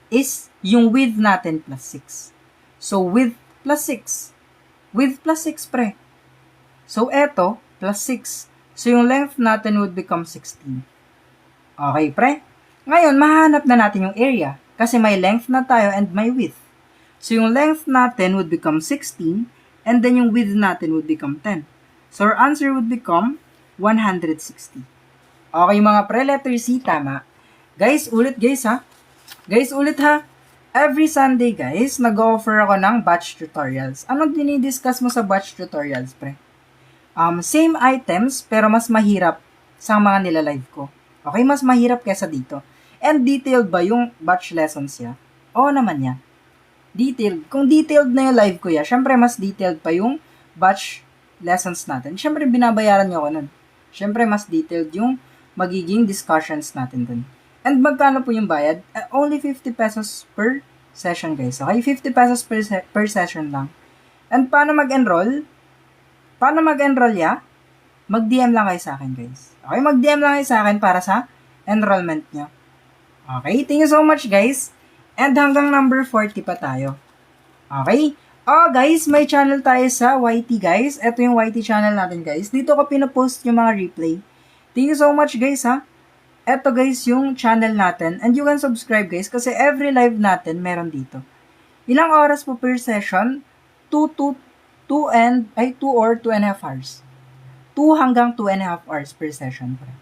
is yung width natin plus 6. So, width plus 6. Width plus 6, pre. So, eto, plus 6. So, yung length natin would become 16. Okay, pre? Ngayon, mahanap na natin yung area, kasi may length na tayo and may width. So, yung length natin would become 16, and then yung width natin would become 10. So, our answer would become 160. Okay, mga pre, letter C, tama. Guys, ulit guys, ha? Guys, ulit, ha? Every Sunday, guys, nag-offer ako ng batch tutorials. Anong dinidiscuss mo sa batch tutorials, pre? Same items, pero mas mahirap sa mga nilalive ko. Okay, mas mahirap kesa dito. And detailed ba yung batch lessons ya? Oo naman yan. Detailed. Kung detailed na yung live ko ya, syempre mas detailed pa yung batch lessons natin. Syempre binabayaran nyo ako nun. Syempre mas detailed yung magiging discussions natin dun. And magkano po yung bayad? Only 50 pesos per session, guys. Okay? 50 pesos per session lang. And paano mag-enroll? Paano mag-enroll ya? Mag-DM lang kayo sa akin, guys. Okay? Mag-DM lang kayo sa akin para sa enrollment nyo. Okay? Thank you so much, guys. And hanggang number 40 pa tayo. Okay? Guys, may channel tayo sa YT, guys. Ito yung YT channel natin, guys. Dito ko pinapost yung mga replay. Thank you so much, guys, ha. Ito, guys, yung channel natin. And you can subscribe, guys, kasi every live natin meron dito. Ilang oras po per session? 2 or 2.5 hours. 2 hanggang 2.5 hours per session, pre.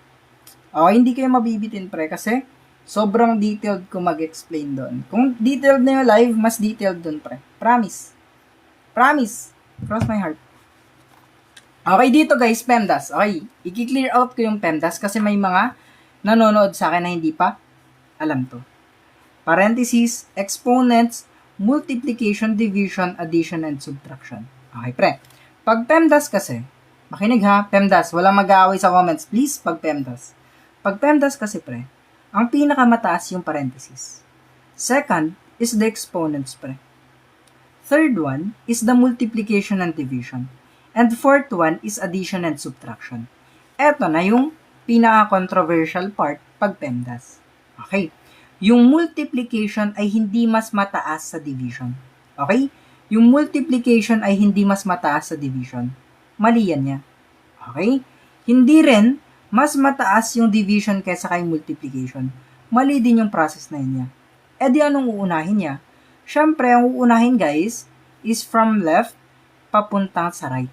Okay, hindi kayo mabibitin, pre, kasi Sobrang detailed ko mag-explain doon. Kung detailed na yung live, mas detailed doon, pre. Promise. Promise. Cross my heart. Okay, dito guys, PEMDAS. Okay, i-clear out ko yung PEMDAS kasi may mga nanonood sa akin na hindi pa alam to. Parentheses, exponents, multiplication, division, addition, and subtraction. Okay, pre. Pag PEMDAS kasi, makinig ha, PEMDAS. Walang mag-aaway sa comments, please, pag PEMDAS. Pag PEMDAS kasi, pre, ang pinakamataas yung parentheses. Second is the exponents, pre. Third one is the multiplication and division. And fourth one is addition and subtraction. Eto na yung pinaka-controversial part pag PEMDAS. Okay? Yung multiplication ay hindi mas mataas sa division. Okay? Yung multiplication ay hindi mas mataas sa division. Mali yan niya. Okay? Hindi rin mas mataas yung division kaysa kay multiplication. Mali din yung process na yun niya. E di anong uunahin niya? Siyempre, ang uunahin guys is from left papuntang sa right.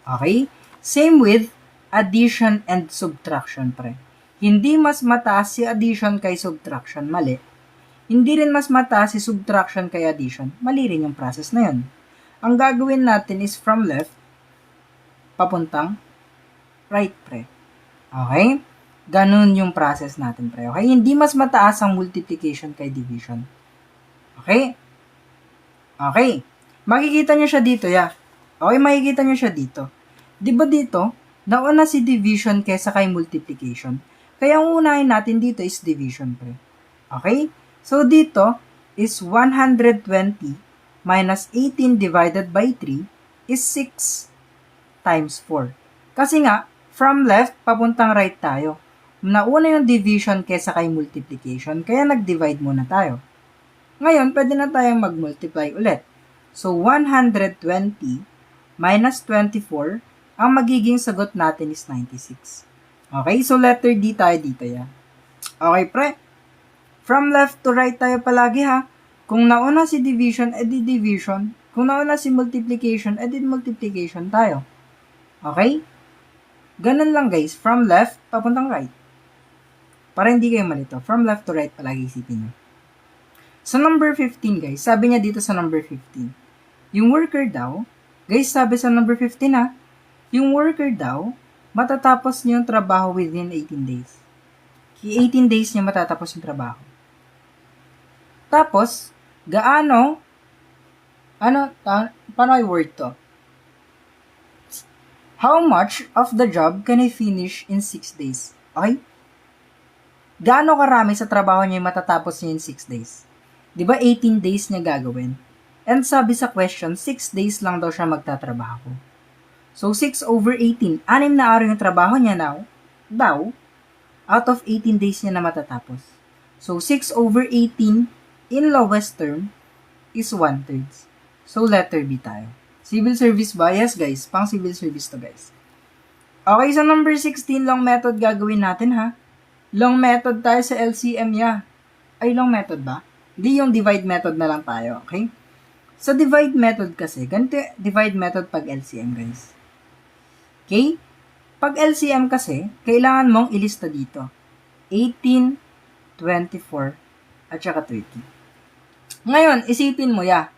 Okay? Same with addition and subtraction, pre. Hindi mas mataas si addition kay subtraction, mali. Hindi rin mas mataas si subtraction kay addition, mali rin yung process na yun. Ang gagawin natin is from left papuntang right, pre. Okay? Ganun yung process natin, pre. Okay? Hindi mas mataas ang multiplication kay division. Okay? Okay. Makikita nyo siya dito, ya. Okay, makikita nyo siya dito. Diba dito, nauna si division kaysa kay multiplication. Kaya ang unahin natin dito is division, pre. Okay? So, dito is 120 minus 18 divided by 3 is 6 times 4. Kasi nga, from left, papuntang right tayo. Nauna yung division kaysa kay multiplication, kaya nag-divide muna tayo. Ngayon, pwede na tayong mag-multiply ulit. So, 120 minus 24, ang magiging sagot natin is 96. Okay, so letter D tayo dito, ya. Okay, pre. From left to right tayo palagi, ha. Kung nauna si division, edi division. Kung nauna si multiplication, edi multiplication tayo. Okay? Ganun lang, guys. From left, papuntang right. Para hindi kayo malito. From left to right palagi isipin nyo. Sa number 15, guys, sabi niya dito sa number 15, yung worker daw, guys, sabi sa number 15 ha, yung worker daw, matatapos niya yung trabaho within 18 days. 18 days niya matatapos yung trabaho. Tapos, paano i-word to? How much of the job can I finish in 6 days? Okay? Gaano karami sa trabaho niya matatapos niya in 6 days? Diba 18 days niya gagawin? And sabi sa question, 6 days lang daw siya magtatrabaho. So, 6 over 18. 6 na araw yung trabaho niya daw, out of 18 days niya na matatapos. So, 6 over 18 in lowest term is 1/3. So, letter B tayo. Civil service ba? Yes, guys. Pang civil service to, guys. Okay, so number 16, long method gagawin natin, ha? Long method tayo sa LCM, ya. Ay, long method ba? Hindi, yung divide method na lang tayo, okay? Sa divide method kasi, ganito divide method pag LCM, guys. Okay? Pag LCM kasi, kailangan mong ilista dito. 18, 24, at saka 30. Ngayon, isipin mo, ya.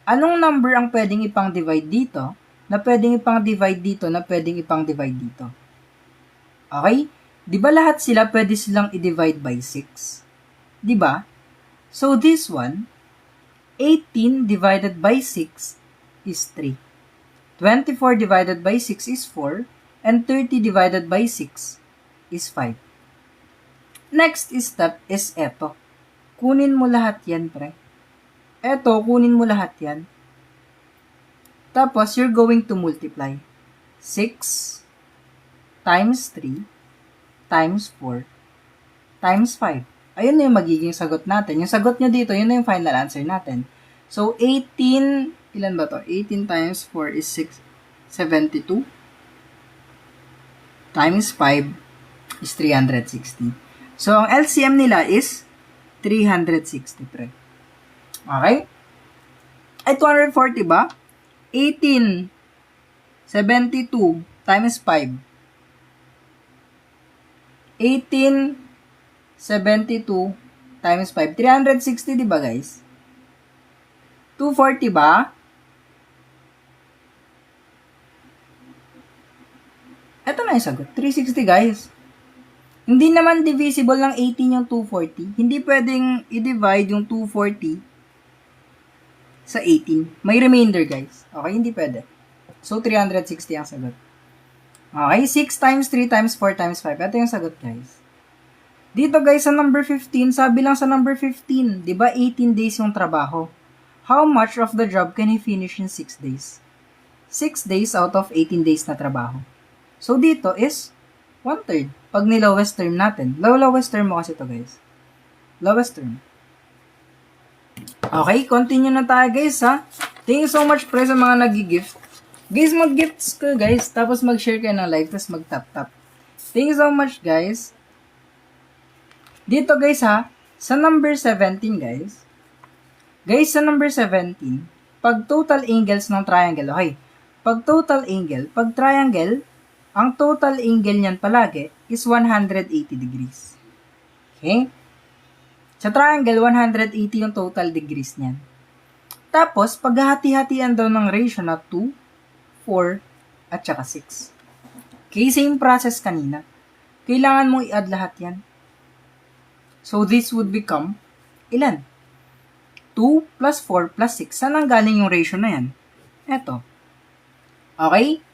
Anong number ang pwedeng ipang-divide dito, na pwedeng ipang-divide dito, na pwedeng ipang-divide dito? Okay? Di ba lahat sila pwede silang i-divide by 6? Di ba? So, this one, 18 divided by 6 is 3. 24 divided by 6 is 4. And 30 divided by 6 is 5. Next step is eto. Kunin mo lahat yan, pre. Eto, kunin mo lahat yan. Tapos, you're going to multiply. 6 times 3 times 4 times 5. Ayun na yung magiging sagot natin. Yung sagot nyo dito, yun na yung final answer natin. So, 18, ilan ba to? 18 times 4 is 72. Times 5 is 360. So, ang LCM nila is 360, pre. Okay? Ay, 240 ba? 18, 72 times 5. 18, 72 times 5. 360, di ba guys? 240 ba? Ito na yung sagot. 360 guys. Hindi naman divisible ng 18 yung 240. Hindi pwedeng i-divide yung 240 sa 18. May remainder guys. Okay, hindi pwede. So, 360 ang sagot. Okay, 6 times 3 times 4 times 5. Ito yung sagot guys. Dito guys, sa number 15, sabi lang sa number 15, di ba 18 days yung trabaho? How much of the job can he finish in 6 days? 6 days out of 18 days na trabaho. So, dito is 1/3. Pag ni-lowest term natin. Lowest term mo kasi to guys. Lowest term. Okay, continue na tayo guys ha. Thank you so much pre sa mga nag-gift. Guys, mag-gifts ko guys. Tapos mag-share kayo ng live. Tapos mag-tap-tap. Thank you so much guys. Dito guys ha. Sa number 17 guys. Guys, sa number 17. Pag total angles ng triangle. Okay. Pag total angle. Pag triangle. Ang total angle niyan palagi is 180 degrees. Okay? Sa triangle, 180 yung total degrees niyan. Tapos, paghahati-hatian daw ng ratio na 2, 4, at saka 6. Okay, same process kanina. Kailangan mong i-add lahat yan. So, this would become, ilan? 2 plus 4 plus 6. Saan ang galing yung ratio na yan? Eto. Okay?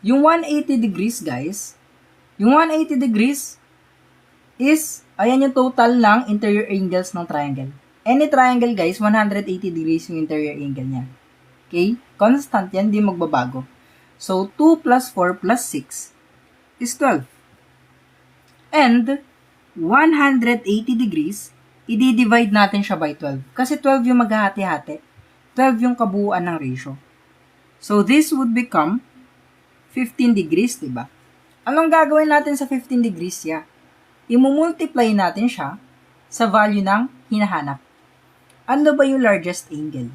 Yung 180 degrees, guys, yung 180 degrees is, ayan yung total ng interior angles ng triangle. Any triangle, guys, 180 degrees yung interior angle niya. Okay? Constant yan, di magbabago. So, 2 plus 4 plus 6 is 12. And, 180 degrees, i-divide natin siya by 12. Kasi 12 yung maghahati-hati. 12 yung kabuuan ng ratio. So, this would become 15 degrees, diba? Anong gagawin natin sa 15 degrees ya? I-multiply natin siya sa value ng hinahanap. Ano ba yung largest angle?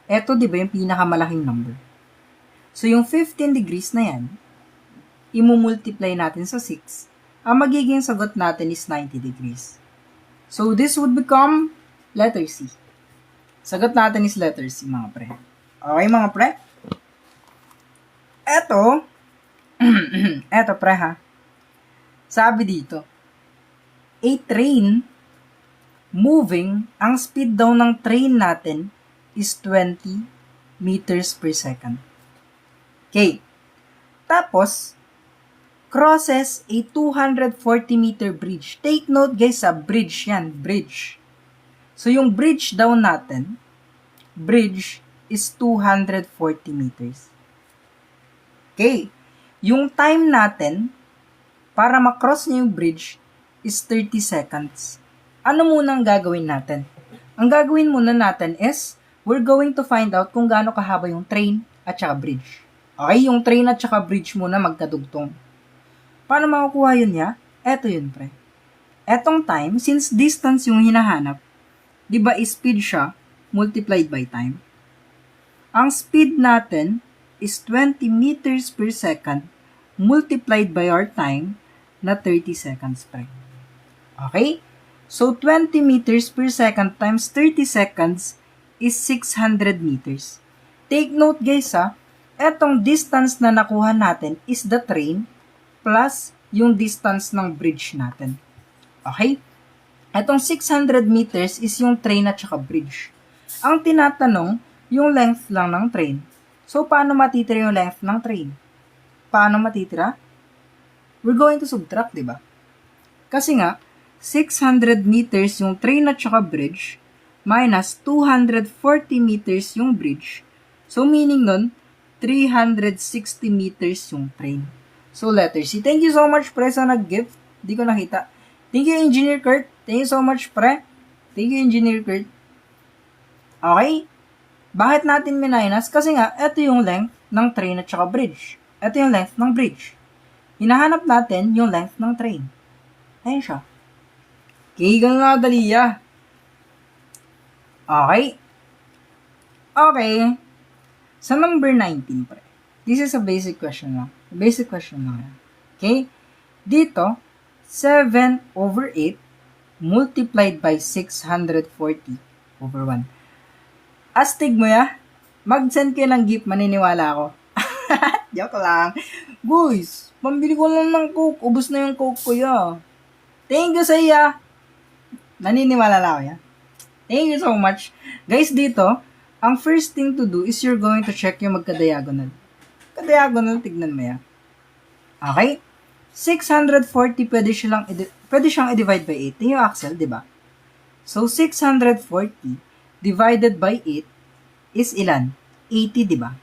Eto, diba, yung pinakamalaking number. So, yung 15 degrees na yan, i-multiply natin sa 6. Ang magiging sagot natin is 90 degrees. So, this would become letter C. Sagot natin is letter C, mga pre. Okay, mga pre? Eto, eto pre ha, sabi dito, a train moving, ang speed daw ng train natin is 20 meters per second. Okay, tapos, crosses a 240 meter bridge. Take note guys sa bridge yan, bridge. So yung bridge daw natin, bridge is 240 meters. Okay, yung time natin para makross niya yung bridge is 30 seconds. Ano munang gagawin natin? Ang gagawin muna natin is, we're going to find out kung gaano kahaba yung train at saka bridge. Okay, yung train at saka bridge muna magkadugtong. Paano makukuha yun niya? Eto yun, pre. Etong time, since distance yung hinahanap, di ba speed siya multiplied by time? Ang speed natin is 20 meters per second multiplied by our time na 30 seconds, pre. Okay? So, 20 meters per second times 30 seconds is 600 meters. Take note, guys, ha. Etong distance na nakuha natin is the train plus yung distance ng bridge natin. Okay? Etong 600 meters is yung train at saka bridge. Ang tinatanong, yung length lang ng train. So, paano matitira yung length ng train? Paano matitira? We're going to subtract, di ba? Kasi nga, 600 meters yung train at saka bridge minus 240 meters yung bridge. So, meaning nun, 360 meters yung train. So, letter C. Thank you so much, pre, sa nag-gift. Di ko nakita. Thank you, Engineer Kurt. Thank you so much, pre. Thank you, Engineer Kurt. Okay? Bakit natin minus? Kasi nga, ito yung length ng train at saka bridge. Ito yung length ng bridge. Hinahanap natin yung length ng train. Ayun siya. Okay, ganun nga daliya. Okay. Okay. Sa number 19, pre. This is a basic question lang. Basic question lang. Okay? Dito, 7/8 multiplied by 640 over 1. Astig mo ya? Mag-send kayo ng gift, maniniwala ako. Joke lang. Guys, pambili ko lang ng Coke. Ubus na yung Coke ko ya. Thank you sa iya. Naniniwala lang ako ya. Thank you so much. Guys, dito, ang first thing to do is you're going to check yung magka-diagonal. Ka-diagonal, tignan mo ya. Okay? 640 pwede siyang i-divide by 8. Yung Axel, di ba? So 640 divided by 8 is ilan? 80, di ba?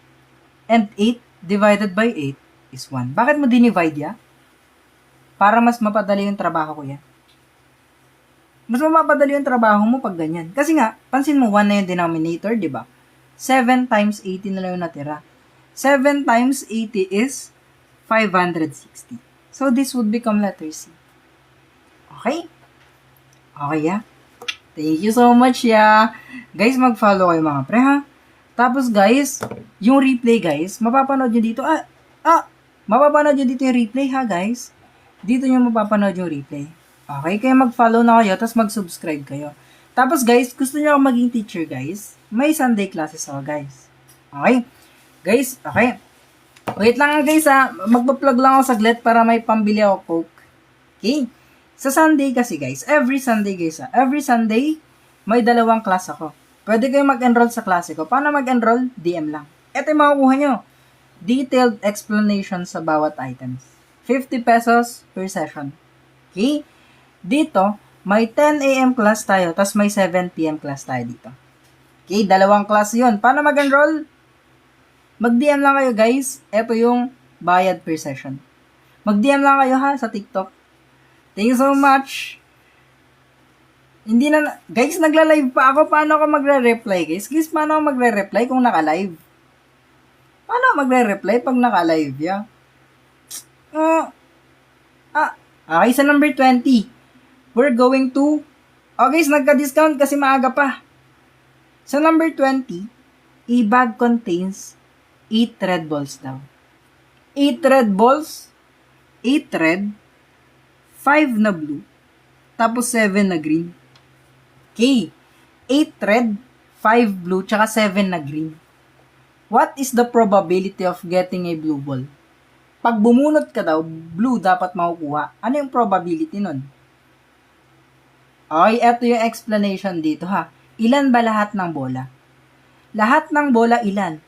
And 8 divided by 8 is 1. Bakit mo dinivide ya? Para mas mapadali yung trabaho ko yan. Mas mapapadali yung trabaho mo pag ganyan. Kasi nga, pansin mo, 1 na yung denominator, di ba? 7 times 80 na lang yung natira. 7 times 80 is 560. So, this would become letter C. Okay? Okay, ya? Thank you so much, ya. Guys, mag-follow kayo mga pre, ha? Tapos, guys, yung replay, guys, mapapanood nyo dito. Mapapanood nyo dito yung replay, ha, guys? Dito nyo mapapanood yung replay. Okay, kaya mag-follow na kayo, tapos mag-subscribe kayo. Tapos, guys, gusto nyo ako maging teacher, guys? May Sunday classes ako, guys. Okay? Guys, okay. Wait lang guys ha, magpa-plug lang ako saglit para may pambili ako Coke. Okay? Sa Sunday kasi guys, every Sunday guys ha, every Sunday may 2 class ako. Pwede kayo mag-enroll sa klase ko. Paano mag-enroll? DM lang. Ito yung makukuha nyo. Detailed explanation sa bawat items. 50 pesos per session. Okay? Dito, may 10 a.m. class tayo, tas may 7 p.m. class tayo dito. Okay? 2 class yun. Paano mag-enroll? Mag-DM lang kayo guys. Ito yung bayad per session. Mag-DM lang kayo ha sa TikTok. Thank you so much. Hindi na, guys, nagla-live pa ako. Paano ako magre-reply guys? Guys, paano ako magre-reply kung naka-live? Paano ako magre-reply pag naka-live ya? Okay, sa number 20. We're going to, guys, nagka-discount kasi maaga pa. Sa number 20, e-bag contains 8 red balls daw. 8 red balls, 8 red, 5 na blue, tapos 7 na green. Okay. 8 red, 5 blue, tsaka 7 na green. What is the probability of getting a blue ball? Pag bumunot ka daw, blue dapat makukuha. Ano yung probability nun? Okay, eto yung explanation dito ha. Ilan ba lahat ng bola? Lahat ng bola ilan?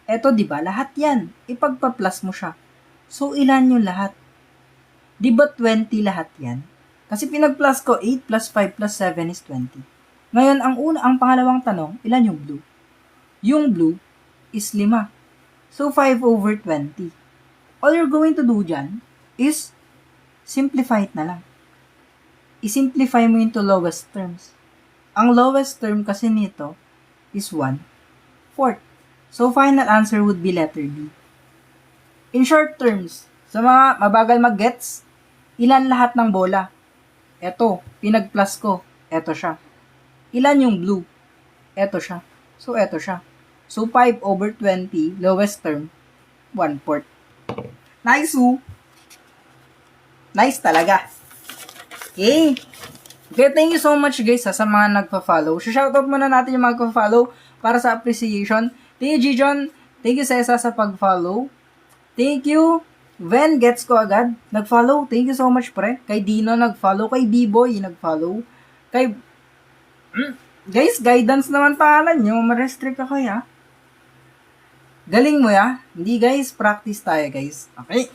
Eto, di ba? Lahat yan. Ipagpa-plus mo siya. So, ilan yung lahat? Di ba 20 lahat yan? Kasi pinag-plus ko, 8 plus 5 plus 7 is 20. Ngayon, ang pangalawang tanong, ilan yung blue? Yung blue is 5. So, 5 over 20. All you're going to do dyan is simplify it na lang. I-simplify mo into lowest terms. Ang lowest term kasi nito is 1/4. So, final answer would be letter B. In short terms, sa mga mabagal mag-gets, ilan lahat ng bola? Eto, pinag-plus ko. Eto siya. Ilan yung blue? Eto siya. So, eto siya. So, 5 over 20, lowest term, 1/4. Nice, Nice talaga. Okay. Okay, thank you so much guys sa mga nagpa-follow. Shoutout muna natin yung magpa-follow para sa appreciation. Thank you, Gijon. Thank you, Cesa, sa pag-follow. Thank you. Ven, gets ko agad. Nag-follow. Thank you so much, pre. Kay Dino, nag-follow. Kay B-Boy, nag-follow. Kay... Guys, guidance naman pangalan nyo. Ma-restrict ako, ya. Galing mo, ya. Hindi, guys. Practice tayo, guys. Okay.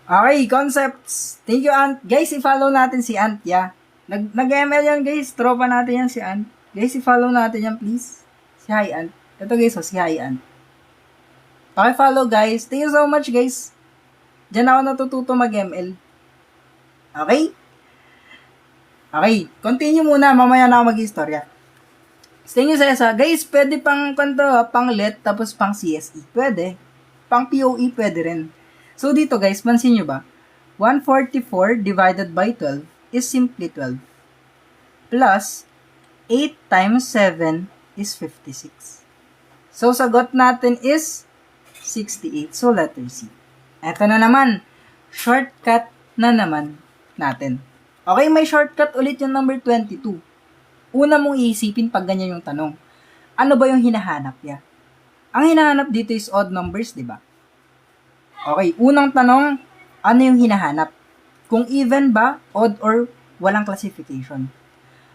Okay, concepts. Thank you, Ant. Guys, i-follow natin si Ant, ya. Nag-ML yan, guys. Tropa natin yan si Ant. Guys, i-follow natin yan, please. Si Hi, Ant. Ito guys, si Hi, Ant. Paki-follow guys. Thank you so much guys. Diyan ako natututo mag-ML. Okay? Okay. Continue muna. Mamaya na ako mag-istorya. Thank you Cesa. Guys, pwede pang lit, tapos pang CSE. Pwede. Pang POE pwede rin. So dito guys, pansin nyo ba? 144 divided by 12 is simply 12. Plus, 8 times 7 is 56. So, sagot natin is 68. So, letter C. Eto na naman. Shortcut na naman natin. Okay, may shortcut ulit yung number 22. Una mong iisipin pag ganyan yung tanong. Ano ba yung hinahanap niya? Ang hinahanap dito is odd numbers, di ba? Okay, unang tanong, ano yung hinahanap? Kung even ba, odd or walang classification.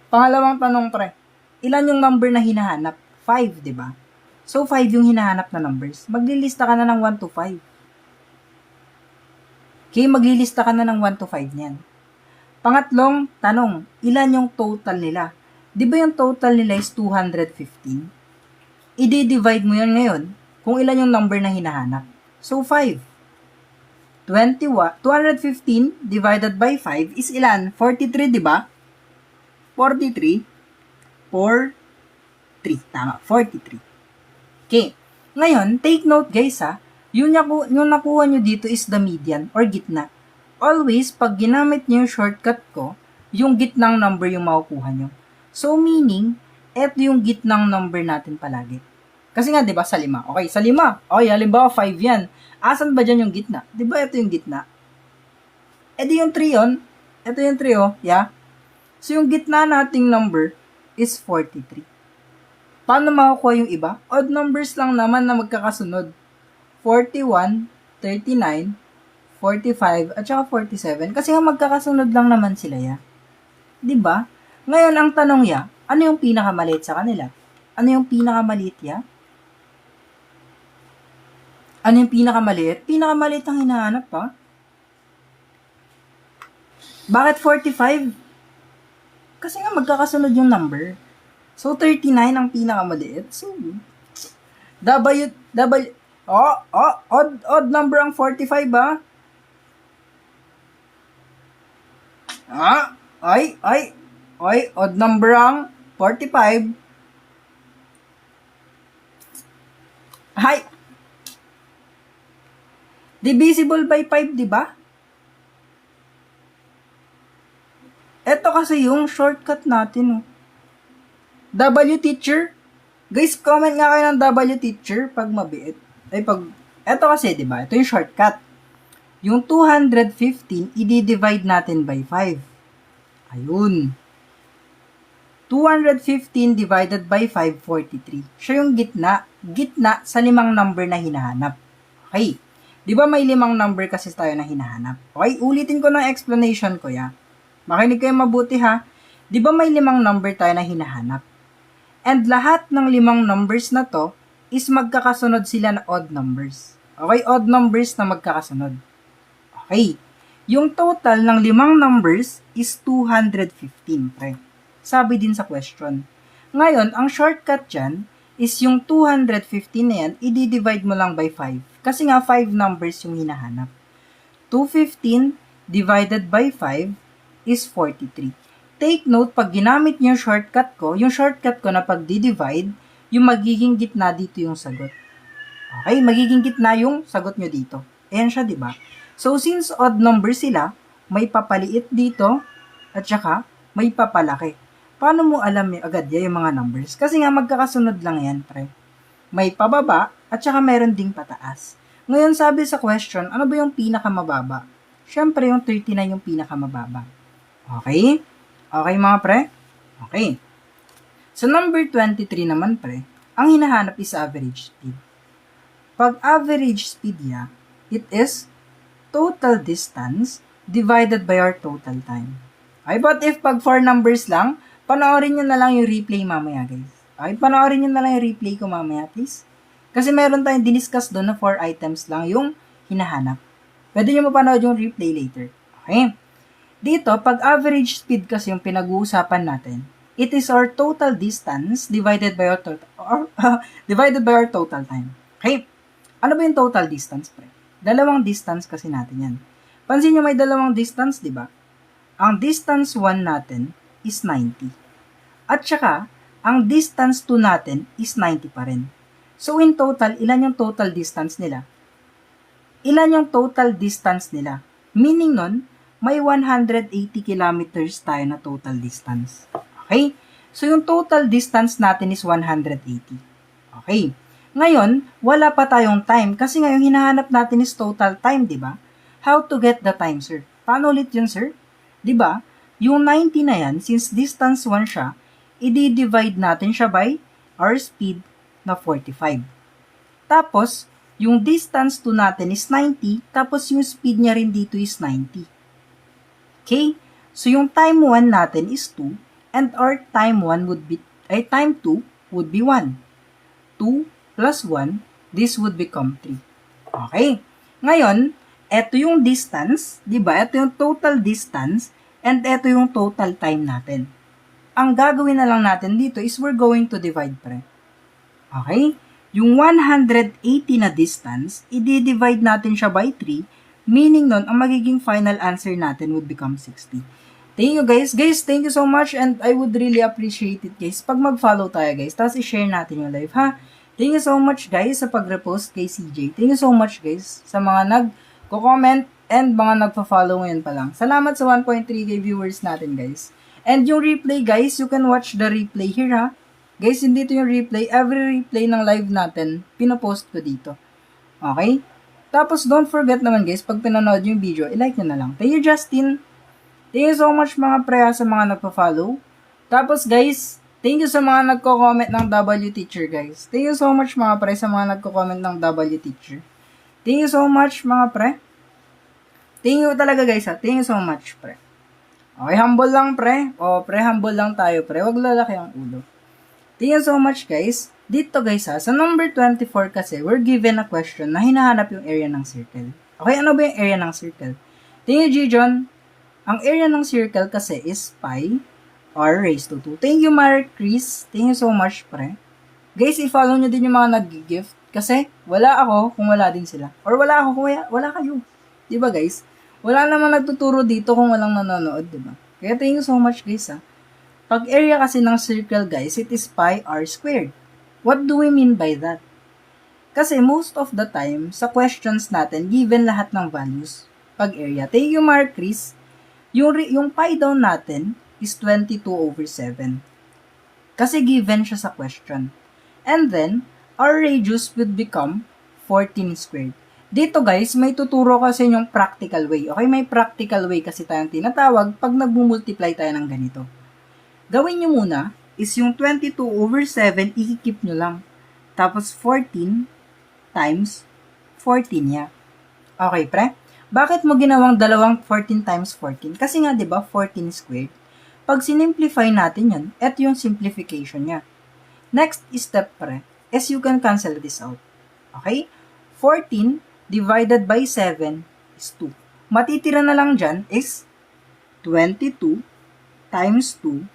Pangalawang tanong, pre, ilan yung number na hinahanap? 5, di ba? So, 5 yung hinahanap na numbers. Maglilista ka na ng 1 to 5. Okay, maglilista ka na ng 1 to 5 niyan. Pangatlong tanong, ilan yung total nila? Di ba yung total nila is 215? I-divide mo yan ngayon kung ilan yung number na hinahanap. So, 5. 215 divided by 5 is ilan? 43, di ba? 43. 3. Tama, 43. Okay. Ngayon, take note guys ha, yung nakuha nyo dito is the median or gitna. Always, pag ginamit nyo yung shortcut ko, yung gitnang number yung makukuha nyo. So, meaning, eto yung gitnang number natin palagi. Kasi nga, di ba, sa 5. Okay, sa 5. Okay, halimbawa 5 yan. Asan ba dyan yung gitna? Di ba, ito yung gitna? E di yung 3 yun. Ito yung 3, oh. Yeah? So, yung gitna nating number is 43. Paano makukuha yung iba? Odd numbers lang naman na magkakasunod. 41, 39, 45, at saka 47. Kasi nga magkakasunod lang naman sila ya. Diba? Ngayon, ang tanong ya, ano yung pinakamaliit sa kanila? Ano yung pinakamaliit ya? Ano yung pinakamaliit? Pinakamaliit ang hinahanap pa. Bakit 45? Kasi nga magkakasunod yung number. So, 39 ang pinakamaliit. So, odd number ang 45 ba? Odd number ang 45. Divisible by 5, di ba? Ito kasi yung shortcut natin, oh. W teacher. Guys, comment nga kayo ng W teacher pag mabiit. Ito kasi, di ba? Ito yung shortcut. Yung 215, i-divide natin by 5. Ayun. 215 divided by 5, 43. Siya yung gitna. Gitna sa 5 number na hinahanap. Okay. Di ba may 5 number kasi tayo na hinahanap? Okay, ulitin ko ng explanation ko ya. Makinig kayo mabuti ha. Di ba may 5 number tayo na hinahanap? And lahat ng 5 numbers na to is magkakasunod sila na odd numbers. Okay, odd numbers na magkakasunod. Okay, yung total ng 5 numbers is 215, pre. Sabi din sa question. Ngayon, ang shortcut dyan is yung 215 na yan, i-divide mo lang by 5. Kasi nga 5 numbers yung hinahanap. 215 divided by 5 is 43. Take note, pag ginamit niyo yung shortcut ko na pag-divide, yung magiging gitna dito yung sagot. Okay, magiging gitna yung sagot nyo dito. Ayan siya, di ba? So, since odd number sila, may papaliit dito, at saka may papalaki. Paano mo alam agad yung mga numbers? Kasi nga magkakasunod lang yan, pre. May pababa, at saka meron ding pataas. Ngayon, sabi sa question, ano ba yung pinakamababa? Siyempre, yung 39 yung pinakamababa. Okay? Okay, mga pre? Okay. Sa number 23 naman, pre, ang hinahanap is average speed. Pag average speed niya, it is total distance divided by our total time. Okay, but if pag 4 numbers lang, panoorin nyo na lang yung replay mamaya, guys. Okay, panoorin nyo na lang yung replay ko mamaya, please. Kasi meron tayong diniscuss doon na 4 items lang yung hinahanap. Pwede nyo mapanood yung replay later. Okay. Dito, pag average speed kasi yung pinag-uusapan natin, it is our total distance divided by our total time. Okay? Ano ba yung total distance, pre? Dalawang distance kasi natin yan. Pansin nyo may dalawang distance, di ba? Ang distance 1 natin is 90. At saka, ang distance 2 natin is 90 pa rin. So, in total, ilan yung total distance nila? Ilan yung total distance nila? Meaning nun, may 180 kilometers tayo na total distance. Okay? So, yung total distance natin is 180. Okay. Ngayon, wala pa tayong time kasi ngayon hinahanap natin is total time, di ba? How to get the time, sir? Paano ulit yun, sir? Di ba? yung 90 na yan, since distance 1 siya, i-divide natin siya by our speed na 45. Tapos, yung distance to natin is 90, tapos yung speed niya rin dito is 90. Okay? So, yung time 1 natin is 2, and our time 1 would be, time 2 would be 1. 2 plus 1, this would become 3. Okay? Ngayon, ito yung distance, di ba? Ito yung total distance, and ito yung total time natin. Ang gagawin na lang natin dito is we're going to divide, pre. Okay? Yung 180 na distance, i-divide natin siya by 3, meaning nun, ang magiging final answer natin would become 60. Thank you, guys. Guys, thank you so much, and I would really appreciate it, guys, pag mag-follow tayo, guys, tapos i-share natin yung live, ha? Thank you so much, guys, sa pag-repost kay CJ. Thank you so much, guys, sa mga nag-comment and mga nagpa-follow ngayon pa lang. Salamat sa 1.3k viewers natin, guys. And yung replay, guys, you can watch the replay here, ha? Guys, hindi ito yung replay. Every replay ng live natin, pinopost ko dito. Okay? Tapos, don't forget naman, guys, pag pinanood yung video, i-like nyo na lang. Thank you, Justin. Thank you so much, mga preya, sa mga nagpa-follow. Tapos, guys, thank you sa mga nagko-comment ng W Teacher, guys. Thank you so much, mga pre, sa mga nagko-comment ng W Teacher. Thank you so much, mga pre. Thank you talaga, guys, ha. Thank you so much, pre. Okay, humble lang, pre. O, pre, humble lang tayo, pre. Huwag lalaki ang ulo. Thank you so much, guys. Dito, guys, ha, sa number 24 kasi, we're given a question na hinahanap yung area ng circle. Okay, ano ba yung area ng circle? Thank you, G-John. Ang area ng circle kasi is pi r raised to 2. Thank you, Mark Chris. Thank you so much, pre. Guys, i-follow nyo din yung mga nag-gift kasi wala ako kung wala din sila. Or wala ako kung wala kayo. Diba, guys? Wala namang nagtuturo dito kung walang nanonood, diba? Kaya thank you so much, guys, ha. Pag area kasi ng circle, guys, it is pi r squared. What do we mean by that? Kasi most of the time, sa questions natin, given lahat ng values, pag area. Thank you, Mark Chris. Yung pi down natin is 22/7. Kasi given siya sa question. And then, our radius would become 14 squared. Dito, guys, may tuturo kasi yung practical way. Okay, may practical way kasi tayong tinatawag pag nag-multiply tayo ng ganito. Gawin nyo muna is yung 22/7, i-keep nyo lang. Tapos 14 times 14 niya. Okay, pre? Bakit mo ginawang dalawang 14 times 14? Kasi nga, di ba, 14 squared. Pag sinimplify natin yan, eto yung simplification niya. Next step, pre, is you can cancel this out. Okay? 14 divided by 7 is 2. Matitira na lang dyan is 22 times 2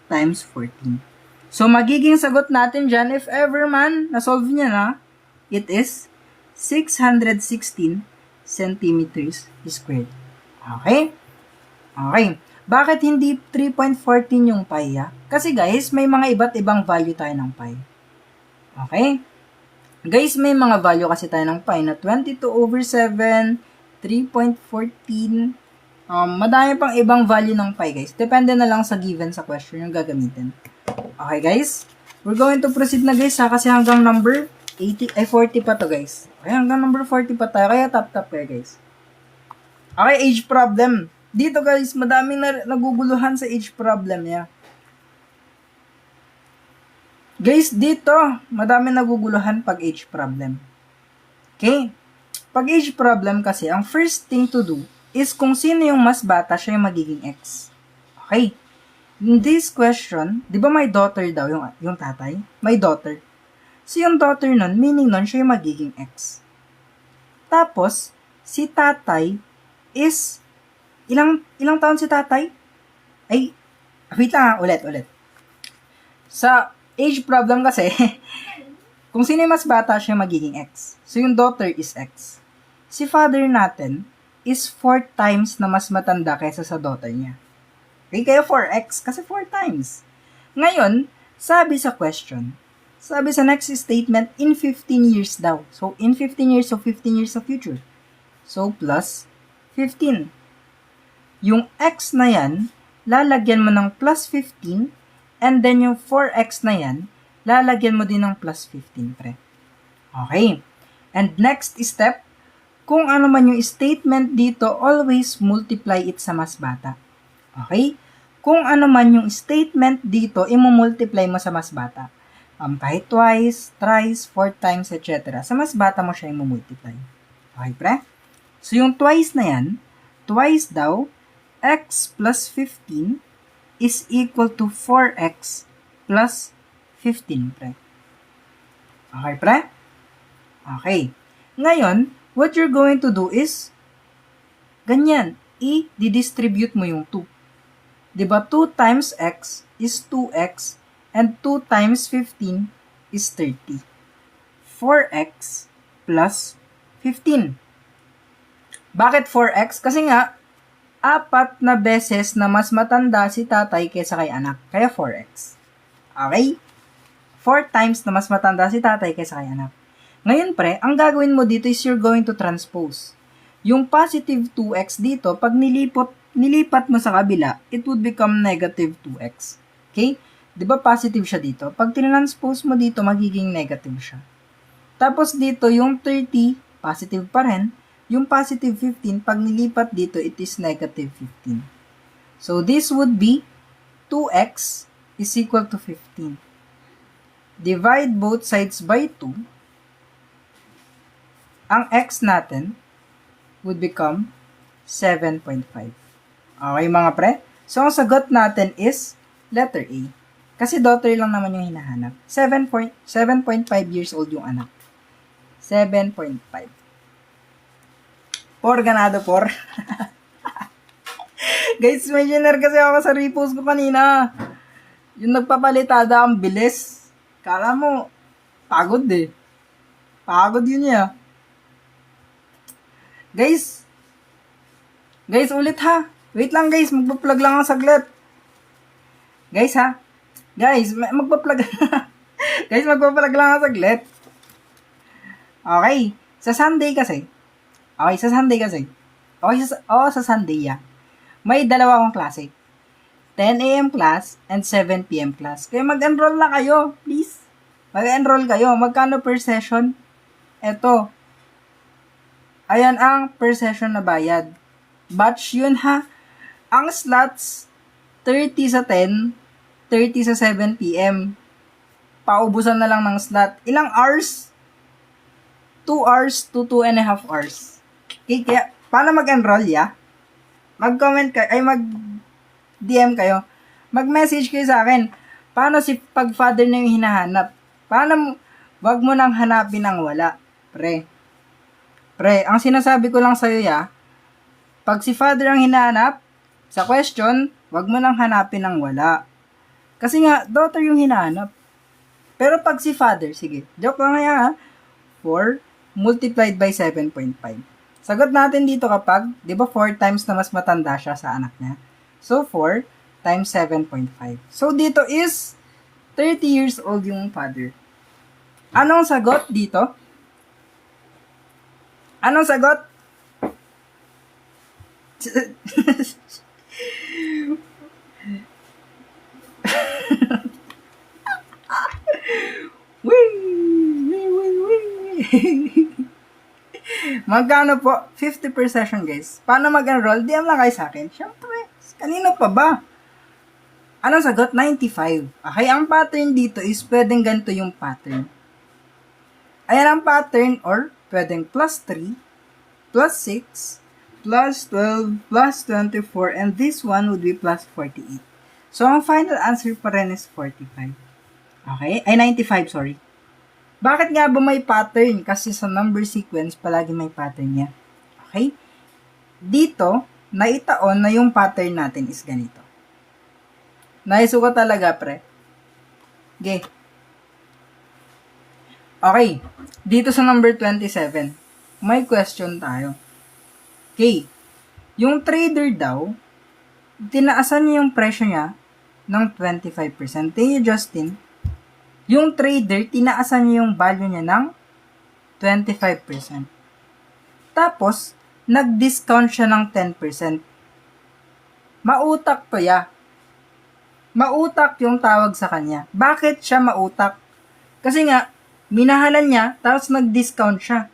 times 14. So, magiging sagot natin dyan, if ever man, na-solve niya na, it is 616 centimeters squared. Okay? Okay. Bakit hindi 3.14 yung pi, ha? Kasi, guys, may mga iba't ibang value tayo ng pi. Okay? Guys, may mga value kasi tayo ng pi na 22/7, 3.14, madami pang ibang value ng pi, guys. Depende na lang sa given sa question yung gagamitin. Okay, guys? We're going to proceed na, guys, ha? Kasi hanggang number 40 pa to, guys. Okay, hanggang number 40 pa tayo. Kaya top kayo, guys. Okay, age problem. Dito, guys, madaming naguguluhan sa age problem niya. Guys, dito, madaming naguguluhan pag age problem. Okay? Pag age problem kasi, ang first thing to do is kung sino yung mas bata, siya yung magiging X. Okay. In this question, di ba may daughter daw yung tatay? May daughter. So yung daughter nun, meaning nun, siya yung magiging X. Tapos, si tatay is, ilang taon si tatay? Ay, wait lang, ulit. Sa age problem kasi, kung sino yung mas bata, siya yung magiging X. So yung daughter is X. Si father natin, is 4 times na mas matanda kaysa sa daughter niya. Okay, kaya 4x kasi 4 times. Ngayon, sabi sa question, sabi sa next statement, in 15 years daw. So, in 15 years, so 15 years of future. So, plus 15. Yung x na yan, lalagyan mo ng plus 15, and then yung 4x na yan, lalagyan mo din ng plus 15, pre. Okay. And next step, kung ano man yung statement dito, always multiply it sa mas bata. Okay? Kung ano man yung statement dito, imumultiply mo sa mas bata. Kahit twice, thrice, 4 times, etc. Sa mas bata mo siya imumultiply. Okay, pre? So, yung twice na yan, twice daw, x plus 15 is equal to 4x plus 15, pre. Okay, pre? Okay. Ngayon, what you're going to do is, ganyan, i-distribute mo yung 2. Diba, 2 times x is 2x, and 2 times 15 is 30. 4x plus 15. Bakit 4x? Kasi nga, 4 na beses na mas matanda si tatay kaysa kay anak. Kaya 4x. Okay? 4 times na mas matanda si tatay kaysa kay anak. Ngayon, pre, ang gagawin mo dito is you're going to transpose. Yung positive 2x dito, pag nilipat mo sa kabila, it would become negative 2x. Okay? Diba positive siya dito? Pag tinranspose mo dito, magiging negative siya. Tapos dito, yung 30, positive pa rin. Yung positive 15, pag nilipat dito, it is negative 15. So, this would be 2x is equal to 15. Divide both sides by 2. Ang x natin would become 7.5. Okay, mga pre? So, ang sagot natin is letter A. Kasi daughter lang naman yung hinahanap. 7.5 years old yung anak. 7.5. Ganado por. Guys, may share kasi ako sa repost ko kanina. Yung nagpapalitada ang bilis. Kala mo, pagod eh. Pagod yun niya. Guys, ulit ha. Wait lang guys, magpa-plug lang ang saglit. Guys ha. Guys, magpa-plug. Guys, magpa-plug lang ang saglit. Okay, sa Sunday kasi. Sa Sunday ya. May dalawa akong klase. 10 a.m. class and 7 p.m. class. Kaya mag-enroll na kayo, please. Mag-enroll kayo. Magkano per session? Eto. Ayan ang per session na bayad. Batch yun ha. Ang slots, 30 sa 10, 30 sa 7 p.m. Paubusan na lang ng slot. Ilang hours? 2 hours to 2.5 hours. Okay, kaya, paano mag-enroll ya? Mag-comment kayo, mag-DM kayo. Mag-message kayo sa akin. Paano si pag-father na yung hinahanap? Paano, wag mo nang hanapin ang wala. Pre, ang sinasabi ko lang sa'yo ya, pag si father ang hinahanap, sa question, wag mo nang hanapin ang wala. Kasi nga, daughter yung hinahanap. Pero pag si father, sige, joke lang yan ha, 4 multiplied by 7.5. Sagot natin dito kapag, di ba 4 times na mas matanda siya sa anak niya. So, 4 times 7.5. So, dito is 30 years old yung father. Anong sagot dito? Anong sagot? Magkano po? 50 per session, guys. Paano mag-enroll? DM lang kayo sa akin. Siyempre, kanino pa ba? Anong sagot? 95. Okay, ang pattern dito is pwedeng ganito yung pattern. Ayan ang pattern or pwedeng plus 3, plus 6, plus 12, plus 24, and this one would be plus 48. So, ang final answer pa rin is 45. Okay? Ay, 95, sorry. Bakit nga ba may pattern? Kasi sa number sequence, palagi may pattern niya. Okay? Dito, naitaon na yung pattern natin is ganito. Naisuka talaga, pre. Okay. Okay. Dito sa number 27, may question tayo. Okay. Yung trader daw, tinaasan niya yung presyo niya ng 25%. Tayo, Justin, yung trader, tinaasan niya yung value niya ng 25%. Tapos, nag-discount siya ng 10%. Mautak to ya. Mautak yung tawag sa kanya. Bakit siya mautak? Kasi nga, minahalan niya, tapos nag-discount siya.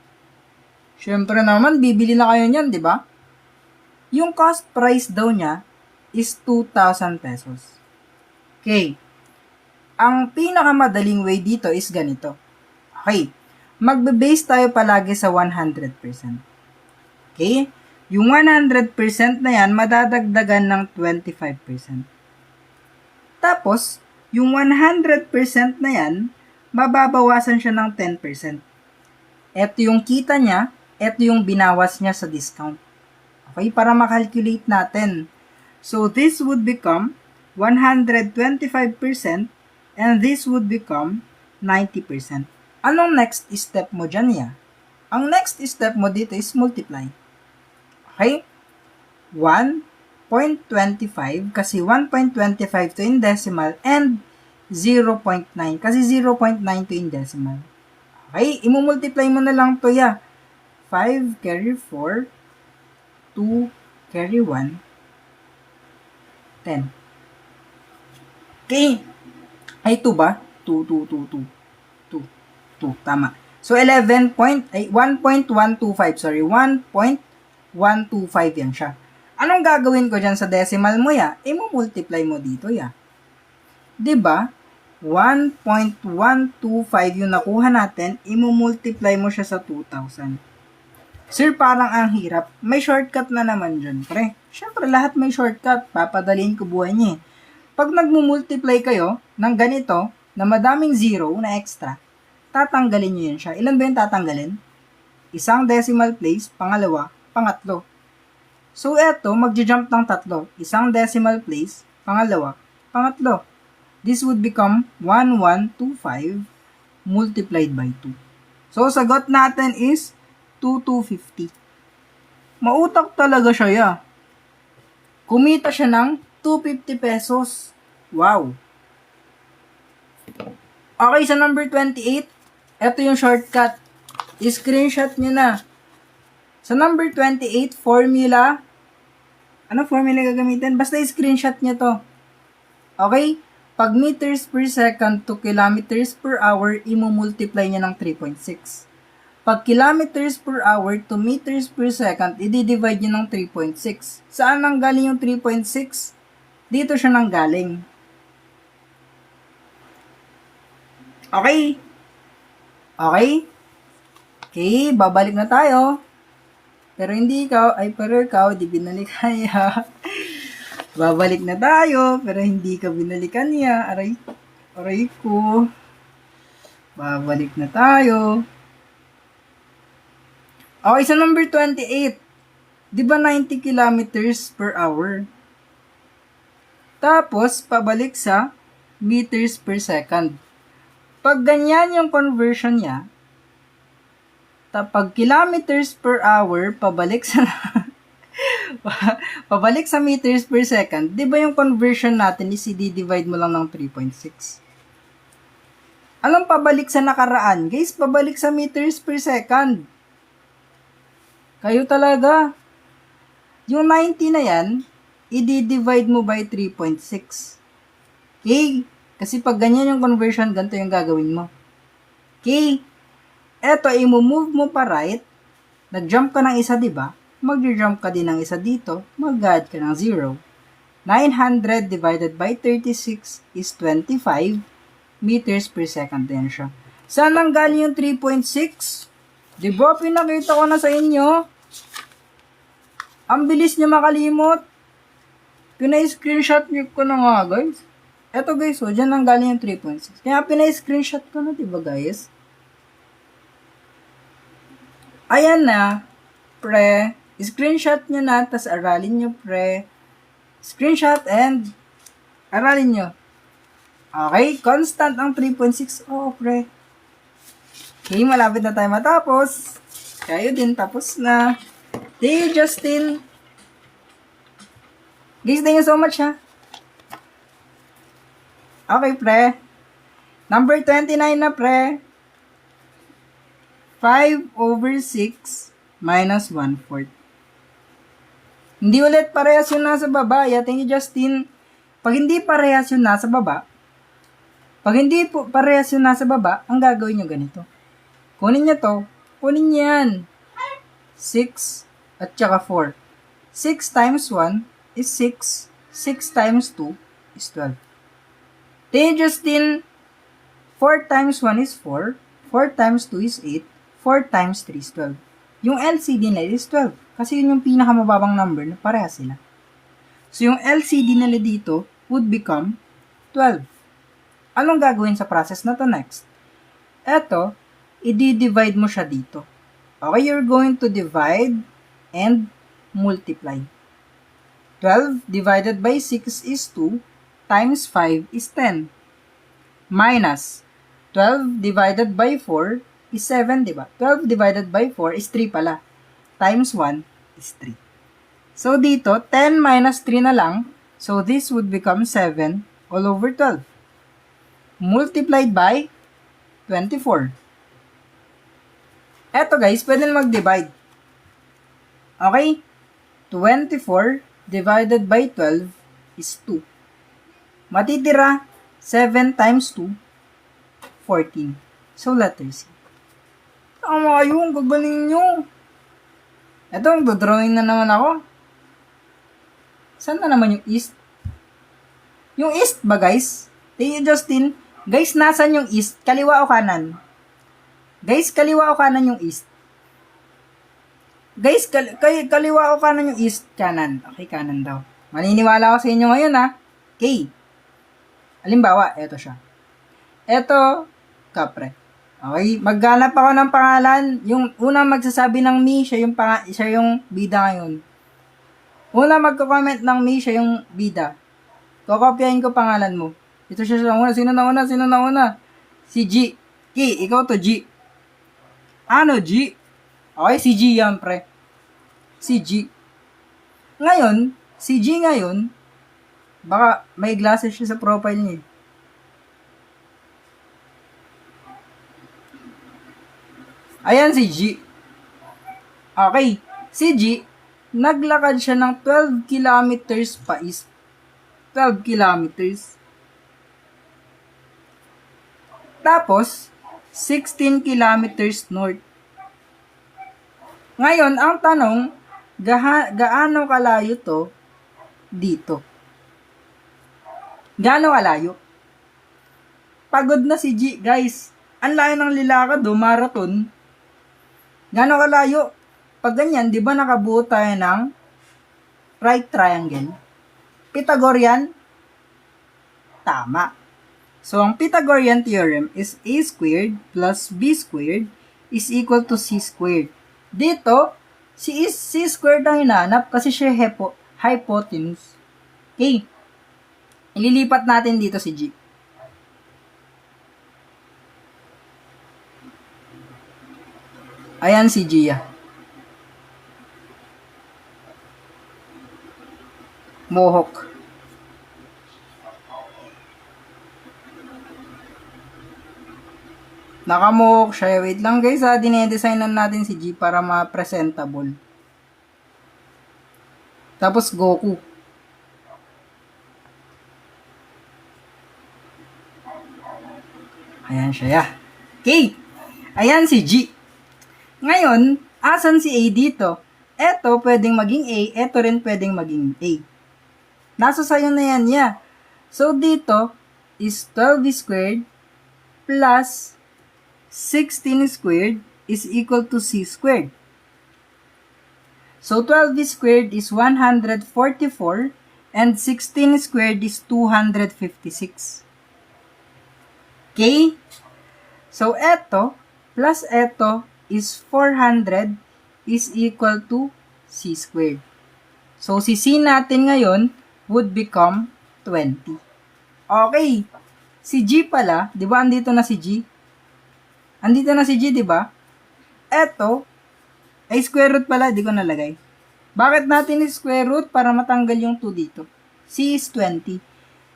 Siyempre naman, bibili na kayo niyan, di ba? Yung cost price daw niya is 2,000 pesos. Okay. Ang pinakamadaling way dito is ganito. Okay. Magbe-base tayo palagi sa 100%. Okay? Yung 100% na yan, madadagdagan ng 25%. Tapos, yung 100% na yan, mababawasan siya ng 10%. Ito yung kita niya, ito yung binawas niya sa discount. Okay? Para makalculate natin. So, this would become 125% and this would become 90%. Anong next step mo dyan niya? Ang next step mo dito is multiply. Okay? 1.25 kasi 1.25 to in decimal and 0.9 kasi 0.9 to in decimal. Okay? Imumultiply mo na lang to ya. 5 carry 4, 2 carry 1, 10. Okay. Ay, 2 ba? 2. Tama. So, 1.125, sorry. 1.125 yan siya. Anong gagawin ko dyan sa decimal mo ya? Imumultiply mo dito ya. Diba? 1.125 yung nakuha natin, imumultiply mo siya sa 2,000. Sir, parang ang hirap. May shortcut na naman dyan, pre. Siyempre, lahat may shortcut. Papadalhin ko buhay niya. Pag nagmumultiply kayo ng ganito, na madaming zero na extra, tatanggalin nyo yun siya. Ilan ba yung tatanggalin? Isang decimal place, pangalawa, pangatlo. So, eto, magja-jump ng tatlo. Isang decimal place, pangalawa, pangatlo. This would become 1125 multiplied by 2. So, sagot natin is 2,250. Mautak talaga siya, ya. Kumita siya ng 250 pesos. Wow. Okay, sa number 28, ito yung shortcut. I-screenshot nyo na. Sa number 28, formula. Ano formula gagamitin? Basta i-screenshot nyo to. Okay? Pag meters per second to kilometers per hour, imumultiply nyo ng 3.6. Pag kilometers per hour to meters per second, i-divide nyo ng 3.6. Saan nang galing yung 3.6? Dito siya nang galing. Okay? Okay? Okay, babalik na tayo. Pero ikaw, di binalikan niya. Babalik na tayo, pero hindi ka binalikan niya. Aray ko. Babalik na tayo. Okay, sa number 28. Di ba 90 kilometers per hour? Tapos, pabalik sa meters per second. Pag ganyan yung conversion niya, pag kilometers per hour, pabalik sa meters per second, di ba yung conversion natin is i-divide mo lang ng 3.6? Anong pabalik sa nakaraan? Guys, pabalik sa meters per second. Kayo talaga. Yung 90 na yan, i-divide mo by 3.6. Okay? Kasi pag ganyan yung conversion, ganito yung gagawin mo. Okay? Eto, i-move mo pa right. Nag-jump ka ng isa, diba? Mag-jump ka din ng isa dito. Mag-add ka ng 0. 900 divided by 36 is 25 meters per second din siya. Saan nang galing yung 3.6? Diba, pinakita ko na sa inyo? Ang bilis niya makalimot. Pina-screenshot niyo ko na nga, guys. Eto, guys, so, dyan nang galing yung 3.6. Kaya pina-screenshot ko na, diba, guys? Ayan na, pre. Screenshot nyo na, tas aralin nyo, pre. Screenshot and aralin nyo. Okay, constant ang 3.6. Oh, pre. Okay, malapit na tayo matapos. Kayo din, tapos na. Thank you, Justin. Guys, thank you so much, ha. Okay, pre. Number 29 na, pre. 5/6 minus 1/4. Hindi ulit parehas yung nasa baba. Yeah, thank you, Justin. Pag hindi parehas yung nasa baba, ang gagawin nyo ganito. Kunin nyo to. Kunin nyo yan. 6 at saka 4. 6 times 1 is 6. 6 times 2 is 12. Then Justin, 4 times 1 is 4, 4 times 2 is 8, 4 times 3 is 12. Yung LCD nila is 12. Kasi yun yung pinakamababang number na pareha sila. So yung LCD nila dito would become 12. Anong gagawin sa process na to next? Eto, i-divide mo siya dito. Okay, you're going to divide and multiply. 12 divided by 6 is 2, times 5 is 10. Minus 12 divided by 4 is 7, diba? 12 divided by 4 is 3 pala. Times 1 is 3. So dito, 10 minus 3 na lang. So this would become 7 all over 12. Multiplied by 24. Eto guys, pwede na mag-divide. Okay? 24 divided by 12 is 2. Matitira, 7 times 2, 14. So, letter C. Tama yung gagaling nyo. Eto, magdodrawing na naman ako. Saan na naman yung east? Yung east ba guys? Thank you, Justin. Guys, nasan yung east? Kaliwa o kanan? Guys, kaliwa o kanan yung east? Guys, kaliwa o kanan yung east? Kanan. Okay, kanan daw. Maniniwala ako sa inyo ngayon ha. Okay. Halimbawa, eto siya. Eto, kapre. Okay, maghanap ako ng pangalan. Yung unang magsasabi ng me, siya yung bida ngayon. Una magko-comment ng me, siya yung bida. Kokopyahin ko pangalan mo. Ito siya sa una. Sino na una? Si G. Okay, ikaw to G. Ano G? Okay, si G yan, pre. Si G. Ngayon, si G ngayon, baka may glasses siya sa profile niya. Ayan si G. Okay, si G, naglakad siya ng 12 kilometers pa east. 12 kilometers. Tapos, 16 kilometers north. Ngayon, ang tanong, gaano kalayo to dito? Gaano kalayo? Pagod na si G, guys. Ang layo ng lilakad do, marathon. Gaano kalayo? Pag ganyan, di ba nakabuo tayo ng right triangle? Pythagorean? Tama. So, ang Pythagorean theorem is a squared plus b squared is equal to c squared. Dito, c squared ang hinahanap kasi siya hypotenuse. Okay. Ililipat natin dito si G. Ayan si Gia. Mohawk. Nakamohawk siya. Wait lang guys ha. Dinedesignan natin si G para ma-presentable. Tapos Goku. Ayan siya. Okay. Ayan si G. Ngayon, asan si A dito? Eto pwedeng maging A, eto rin pwedeng maging A. Nasa sayo na yan niya. So, dito is 12 squared plus 16 squared is equal to C squared. So, 12 squared is 144 and 16 squared is 256. Okay? So, eto plus eto is 400 is equal to C squared. So, si C natin ngayon would become 20. Okay. Si G pala, di ba andito na si G? Andito na si G, di ba? Eto, ay square root pala, di ko nalagay. Bakit natin square root? Para matanggal yung 2 dito. C is 20.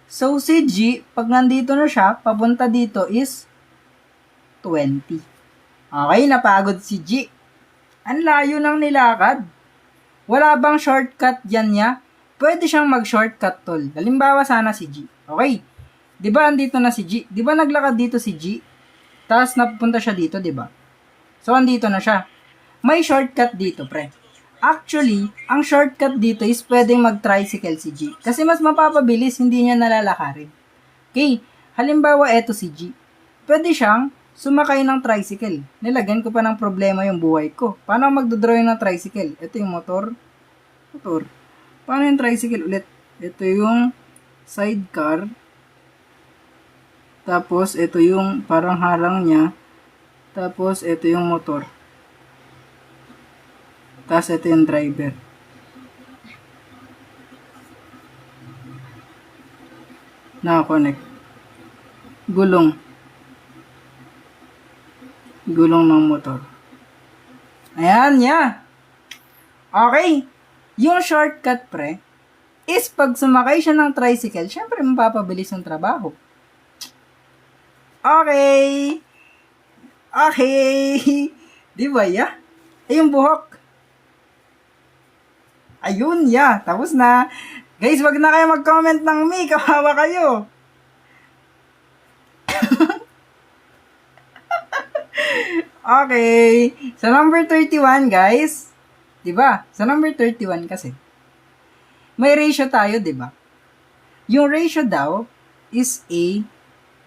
So, si G, pag nandito na siya, papunta dito is 20. Okay, napagod si G. Ang layo ng nilakad. Wala bang shortcut dyan niya? Pwede siyang mag-shortcut tol. Halimbawa sana si G. Okay. Di ba andito na si G? Di ba naglakad dito si G? Tapos napunta siya dito, di ba? So, andito na siya. May shortcut dito, pre. Actually, ang shortcut dito is pwedeng mag-tricycle si G. Kasi mas mapapabilis, hindi niya nalalakarin. Okay, halimbawa eto si G. Pwede siyang sumakay ng tricycle. Nilagyan ko pa ng problema yung buhay ko. Paano magdodrawing ng tricycle? Ito yung motor. Motor. Paano yung tricycle ulit? Ito yung sidecar. Tapos, ito yung parang harang niya. Tapos, ito yung motor. Tapos, ito yung driver. Nakakonect. Gulong. Gulong ng motor. Ayan, yeah. Okay. Yung shortcut, pre, is pag sumakay siya ng tricycle, syempre mapapabilis ang trabaho. Okay. Okay. Di ba, yeah? Ay, yung buhok. Ayun, yeah. Tapos na. Guys, wag na kayo mag-comment ng me. Kawawa kayo. Okay. Sa number 31, guys. Diba? Sa number 31 kasi. May ratio tayo, diba? Yung ratio daw is A,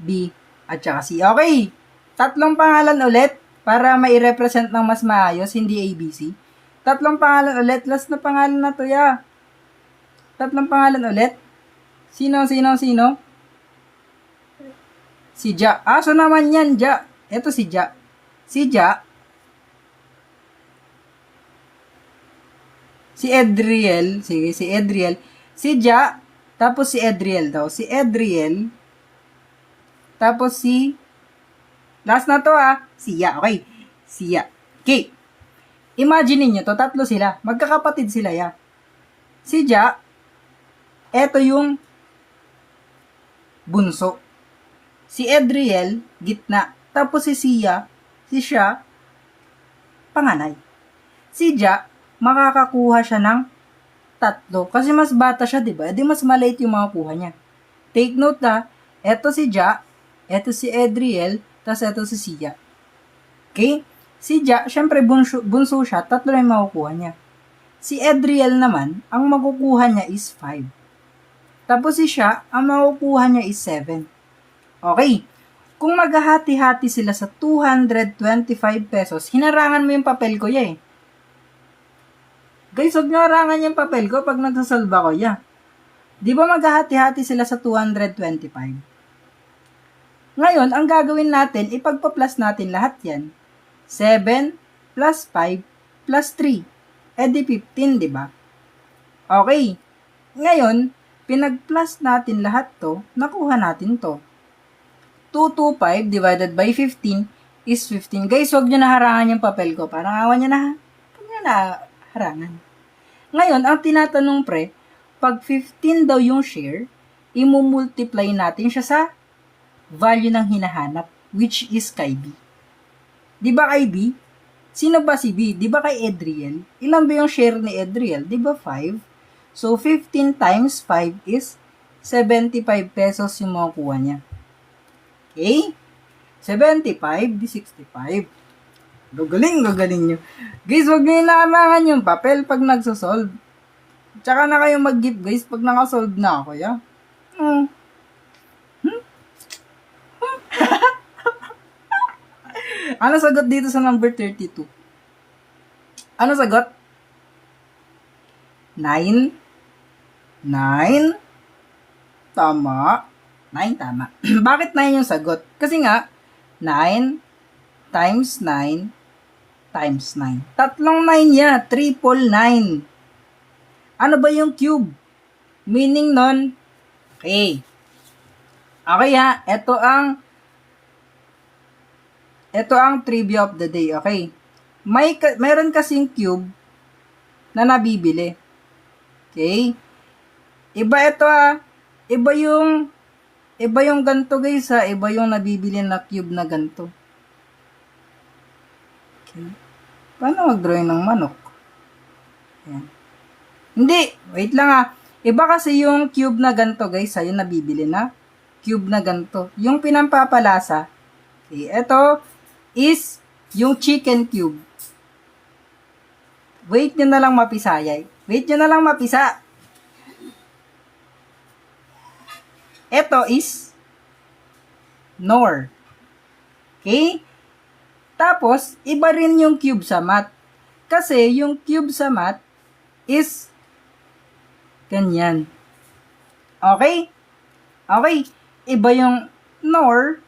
B, at saka C. Okay. Tatlong pangalan ulit para mai-represent ng mas maayos, hindi A, B, C. Tatlong pangalan ulit. Last na pangalan na to, ya. Tatlong pangalan ulit. Sino? Si Ja. So naman yan, Ja. Ito si Ja. Si Ja. Si Edriel. Sige, si Edriel. Si Ja. Tapos si Edriel daw. Si Edriel. Tapos si... Last na to Si Ya. Okay. Si Ya. Okay. Imagine niyo to, tatlo sila. Magkakapatid sila, ya. Si Ja, eto yung bunso. Si Edriel, gitna. Tapos si Sia, si siya, panganay. Si Ja, makakakuha siya ng tatlo. Kasi mas bata siya, diba? E di mas maliit yung makukuha niya. Take note eto si Ja, eto si Edriel, tas eto si Sia. Okay? Si Ja, syempre bunso siya, tatlo na yung makukuha niya. Si Edriel naman, ang makukuha niya is 5. Tapos si siya, ang makukuha niya is 7. Okay. Kung maghahati-hati sila sa 225 pesos, hinarangan mo yung papel ko ya. Guys, huwag nyo harangan yung papel ko pag nagsasolve ako ya. Di ba maghahati-hati sila sa 225? Ngayon, ang gagawin natin, ipagpa-plus natin lahat yan. 7 plus 5 plus 3. Di 15, di ba? Okay. Ngayon, pinag-plus natin lahat to, nakuha natin to. 225 divided by 15 is 15. Guys, huwag nyo na harangan yung papel ko. Parang awan nyo na. Huwag nyo na harangan. Ngayon, ang tinatanong pre, pag 15 daw yung share, imumultiply natin siya sa value ng hinahanap, which is kay B. Di ba kay B? Sino ba si B? Di ba kay Edriel? Ilan ba yung share ni Edriel? Di ba 5? So, 15 times 5 is 75 pesos yung makukuha niya. Okay? 75, di 65. Gagaling nyo. Guys, huwag nyo inaamangan yung papel pag nagsosolve. Tsaka na kayo mag-give, guys, pag nakasolve na ako, ya. Ano sagot dito sa number 32? Ano sagot? 9? 9? Tama. 9 tama. Bakit 9 yung sagot? Kasi nga, 9 times 9 times 9. Tatlong 9 ya. Triple 9. Ano ba yung cube? Meaning nun, okay. Okay ha, ito ang trivia of the day, okay? Mayroon kasing cube na nabibili. Okay? Iba ito Iba yung ganto guys iba yung nabibili na cube na ganto. Okay. Paano mag-drawing ng manok? Ayan. Hindi, wait lang Iba kasi yung cube na ganto guys yung nabibili na cube na ganto. Yung pinampapalasa, okay, ito is yung chicken cube. Wait nyo na lang mapisayay. Wait nyo na lang mapisa. Ito is NOR. Okay? Tapos, iba rin yung cube sa math. Kasi, yung cube sa math is ganyan. Okay? Okay. Iba yung NOR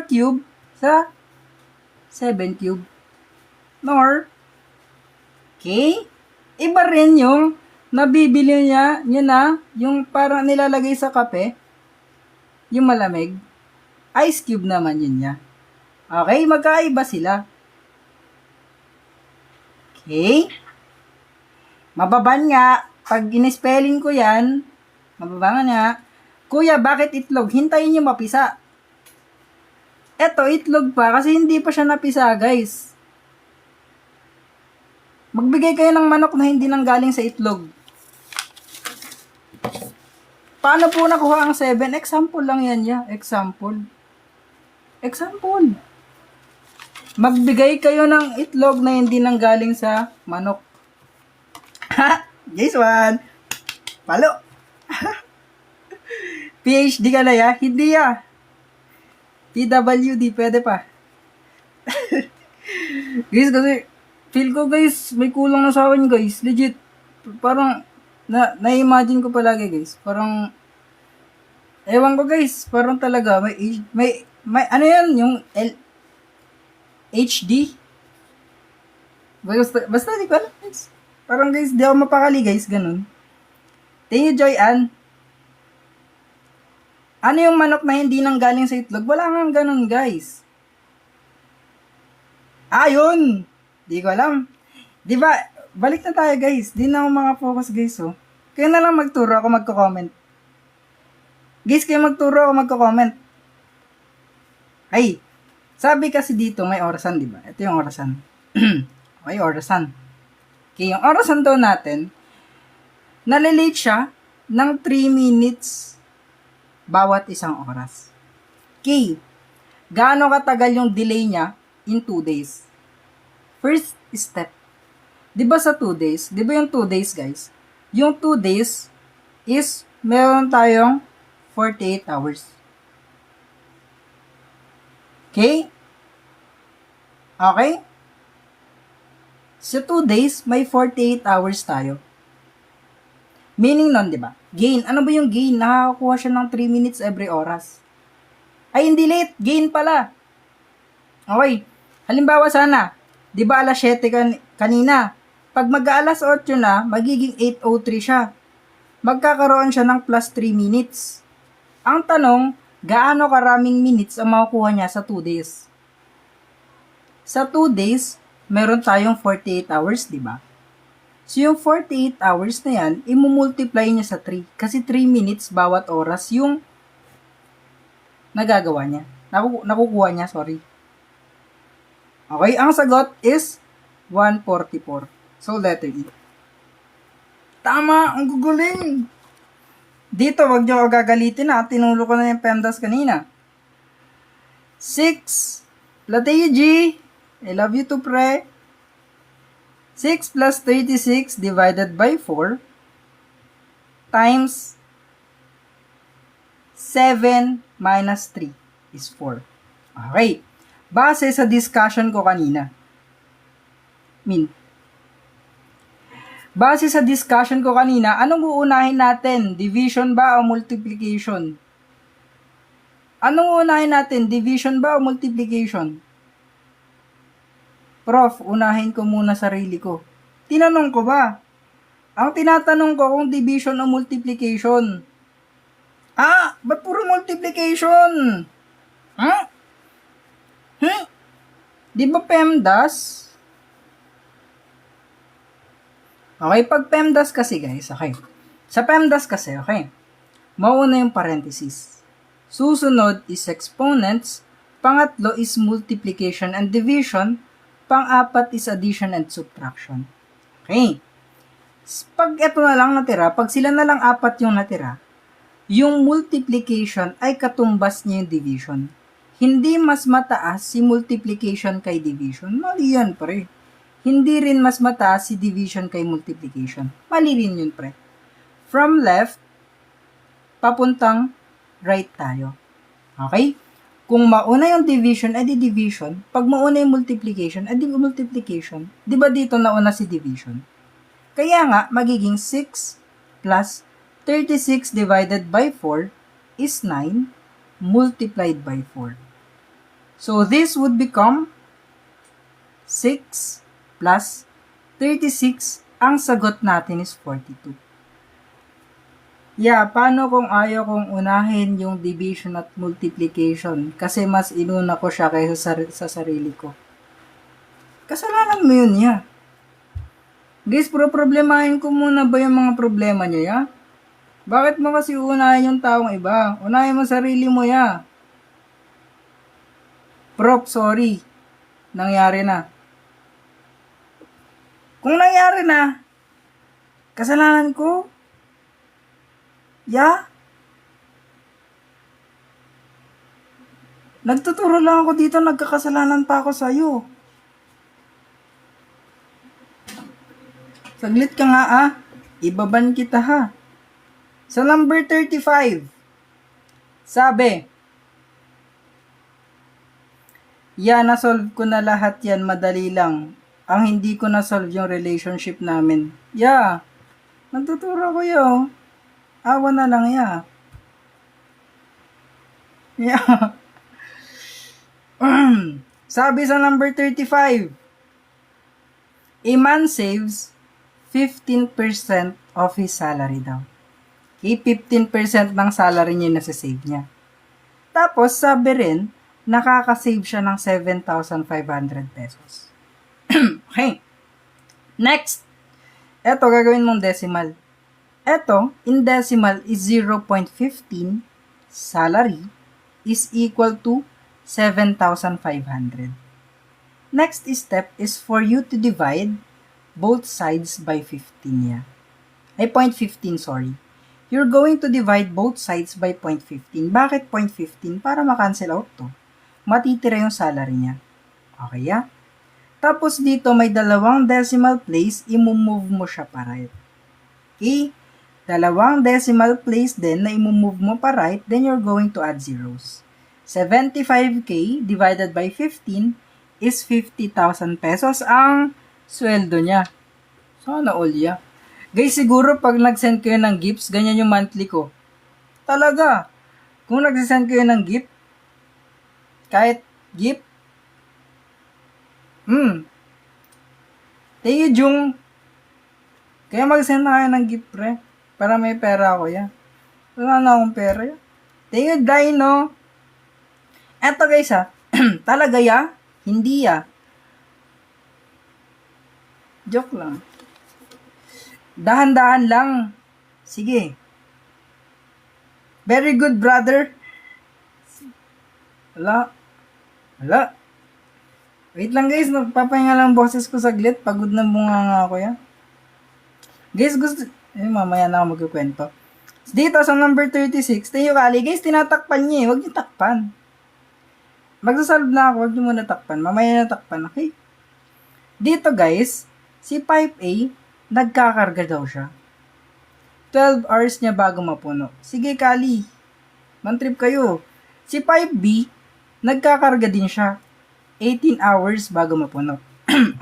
cube sa 7 cube. NOR. Okay? Iba rin yung nabibili niya na yung parang nilalagay sa kape, yung malamig. Ice cube naman yun niya. Okay? Magkaiba sila. Okay? Mababan nga. Pag in-spelling ko yan, mababangan nga. Kuya, bakit itlog? Hintayin niyo mapisa. Eto, itlog pa kasi hindi pa siya napisa, guys. Magbigay kayo ng manok na hindi nanggaling sa itlog. Paano po nakuha ang 7? Example lang yan, ya. Example. Magbigay kayo ng itlog na hindi nanggaling sa manok. Ha! Guys, one. Palo. PhD ka na, ya? Hindi, ya. PWD, pwede pa. Guys, kasi feel ko, guys, may kulang na sa akin, guys. Legit. Parang, na-imagine ko palagi, guys. Parang, ewan ko, guys. Parang talaga, may ano yan, yung HD? Basta, di ko alam, guys. Parang, guys, di ako mapakali, guys. Ganun. Thank you, Joy Ann. Ano yung manok na hindi nanggaling sa itlog? Wala nga ganun, guys. Yun! Di ko alam. Di ba, balik na tayo, guys. Di na ako makafocus, guys, oh. Kayo na lang magturo, ako magko-comment. Guys, kayo magturo, ako magko-comment. Ay, sabi kasi dito, may orasan, di ba? Ito yung orasan. May orasan. Okay, yung orasan daw natin, nalilate siya ng 3 minutes bawat isang oras. Okay, gaano katagal yung delay niya in 2 days? First step, di ba sa 2 days, di ba yung 2 days, guys? Yung 2 days is, meron tayong 48 hours. Okay? Okay? Sa 2 days, may 48 hours tayo. Meaning nun, di ba? Gain. Ano ba yung gain? Nakakakuha siya ng 3 minutes every oras. Ay, hindi late. Gain pala. Okay. Halimbawa sana, di ba alas 7 kanina? Pag mag-aalas 8 na, magiging 8:03 siya. Magkakaroon siya ng plus 3 minutes. Ang tanong, gaano karaming minutes ang makukuha niya sa 2 days? Sa 2 days, meron tayong 48 hours, di ba? So, yung 48 hours na yan, imumultiply niya sa 3. Kasi 3 minutes bawat oras yung nagagawa niya. Nakukuha niya, sorry. Okay, ang sagot is 144. So, letter E. Tama, ang guguling. Dito, wag niyo ako gagalitin na. Tinulo ko na yung PEMDAS kanina. 6. Latey G. I love you to pre. 6 plus 36 divided by 4 times 7 minus 3 is 4. Okay. Base sa discussion ko kanina. Base sa discussion ko kanina, anong uunahin natin? Division ba o multiplication? Anong uunahin natin? Division ba o multiplication? Prof, unahin ko muna sarili ko. Tinanong ko ba? Ang tinatanong ko kung division o multiplication. Ba't puro multiplication? Di ba PEMDAS? Okay, pag PEMDAS kasi, guys, okay. Sa PEMDAS kasi, okay, mauna yung parenthesis. Susunod is exponents. Pangatlo is multiplication and division. Pang-apat is addition and subtraction. Okay. Pag ito na lang natira, pag sila na lang apat yung natira, yung multiplication ay katumbas niya yung division. Hindi mas mataas si multiplication kay division. Mali yan, pre. hindi rin mas mataas si division kay multiplication. Mali rin yun, pre. From left, papuntang right tayo. Okay? Kung mauna yung division, edi division. Pag mauna yung multiplication, edi multiplication. Di ba dito nauna si division? Kaya nga, magiging 6 plus 36 divided by 4 is 9 multiplied by 4. So, this would become 6 plus 36. Ang sagot natin is 42. Yeah, paano kung ayaw kong unahin yung division at multiplication? Kasi mas inuna ko siya kaysa sa sarili ko. Kasalanan mo yun, ya. Guys, problemahin ko muna ba yung mga problema nyo, ya? Bakit mo kasi unahin yung taong iba? Unahin mo sarili mo, ya. Prof, sorry. Nangyari na. Kung nangyari na, kasalanan ko, ya? Nagtuturo lang ako dito, nagkakasalanan pa ako sa'yo. Saglit ka nga ah. Ibaban kita ha. Sa number 35, sabi, nasolve ko na lahat yan, madali lang. Ang hindi ko na-solve yung relationship namin. Nagtuturo ko yun. Awa na lang, Sabi sa number 35, a man saves 15% of his salary daw. Okay, 15% ng salary niya na save niya. Tapos, sabi rin, nakaka-save siya ng 7,500 pesos. Okay. Next. Ito, gagawin mong decimal. Ito, in decimal is 0.15 salary is equal to 7,500. Next step is for you to divide both sides by 15 0.15, sorry. You're going to divide both sides by 0.15. Bakit 0.15? Para makancel out to. Matitira yung salary niya. Okay, Tapos dito may dalawang decimal place, i-move mo siya pa right. Okay? Dalawang decimal place din na i-move mo pa right, then you're going to add zeros. 75k divided by 15 is 50,000 pesos ang sweldo niya. Sana all Guys, siguro pag nag-send kayo ng gifts, ganyan yung monthly ko. Talaga. Kung nag-send kayo ng gift, kahit gift, Thank you, Jung. Kaya mag-send na kayo ng gift, pre. Para may pera ako, Wala na akong pera, Thank you, Dino. Eto, guys, talaga, Hindi, Joke lang. Dahan-dahan lang. Sige. Very good, brother. Wala. Wait lang guys, nagpapahinga lang boses ko saglit. Pagod na bunga nga ako Guys, mamaya na ako magkukwento. Dito sa number 36, tayo kali. Guys, tinatakpan niya Huwag niyo takpan. Magsasolve na ako, huwag niyo muna takpan. Mamaya na takpan, okay? Dito guys, si Pipe A, nagkakarga daw siya. 12 hours niya bago mapuno. Sige, Kali. Man-trip kayo. Si Pipe B, nagkakarga din siya. 18 hours bago mapuno.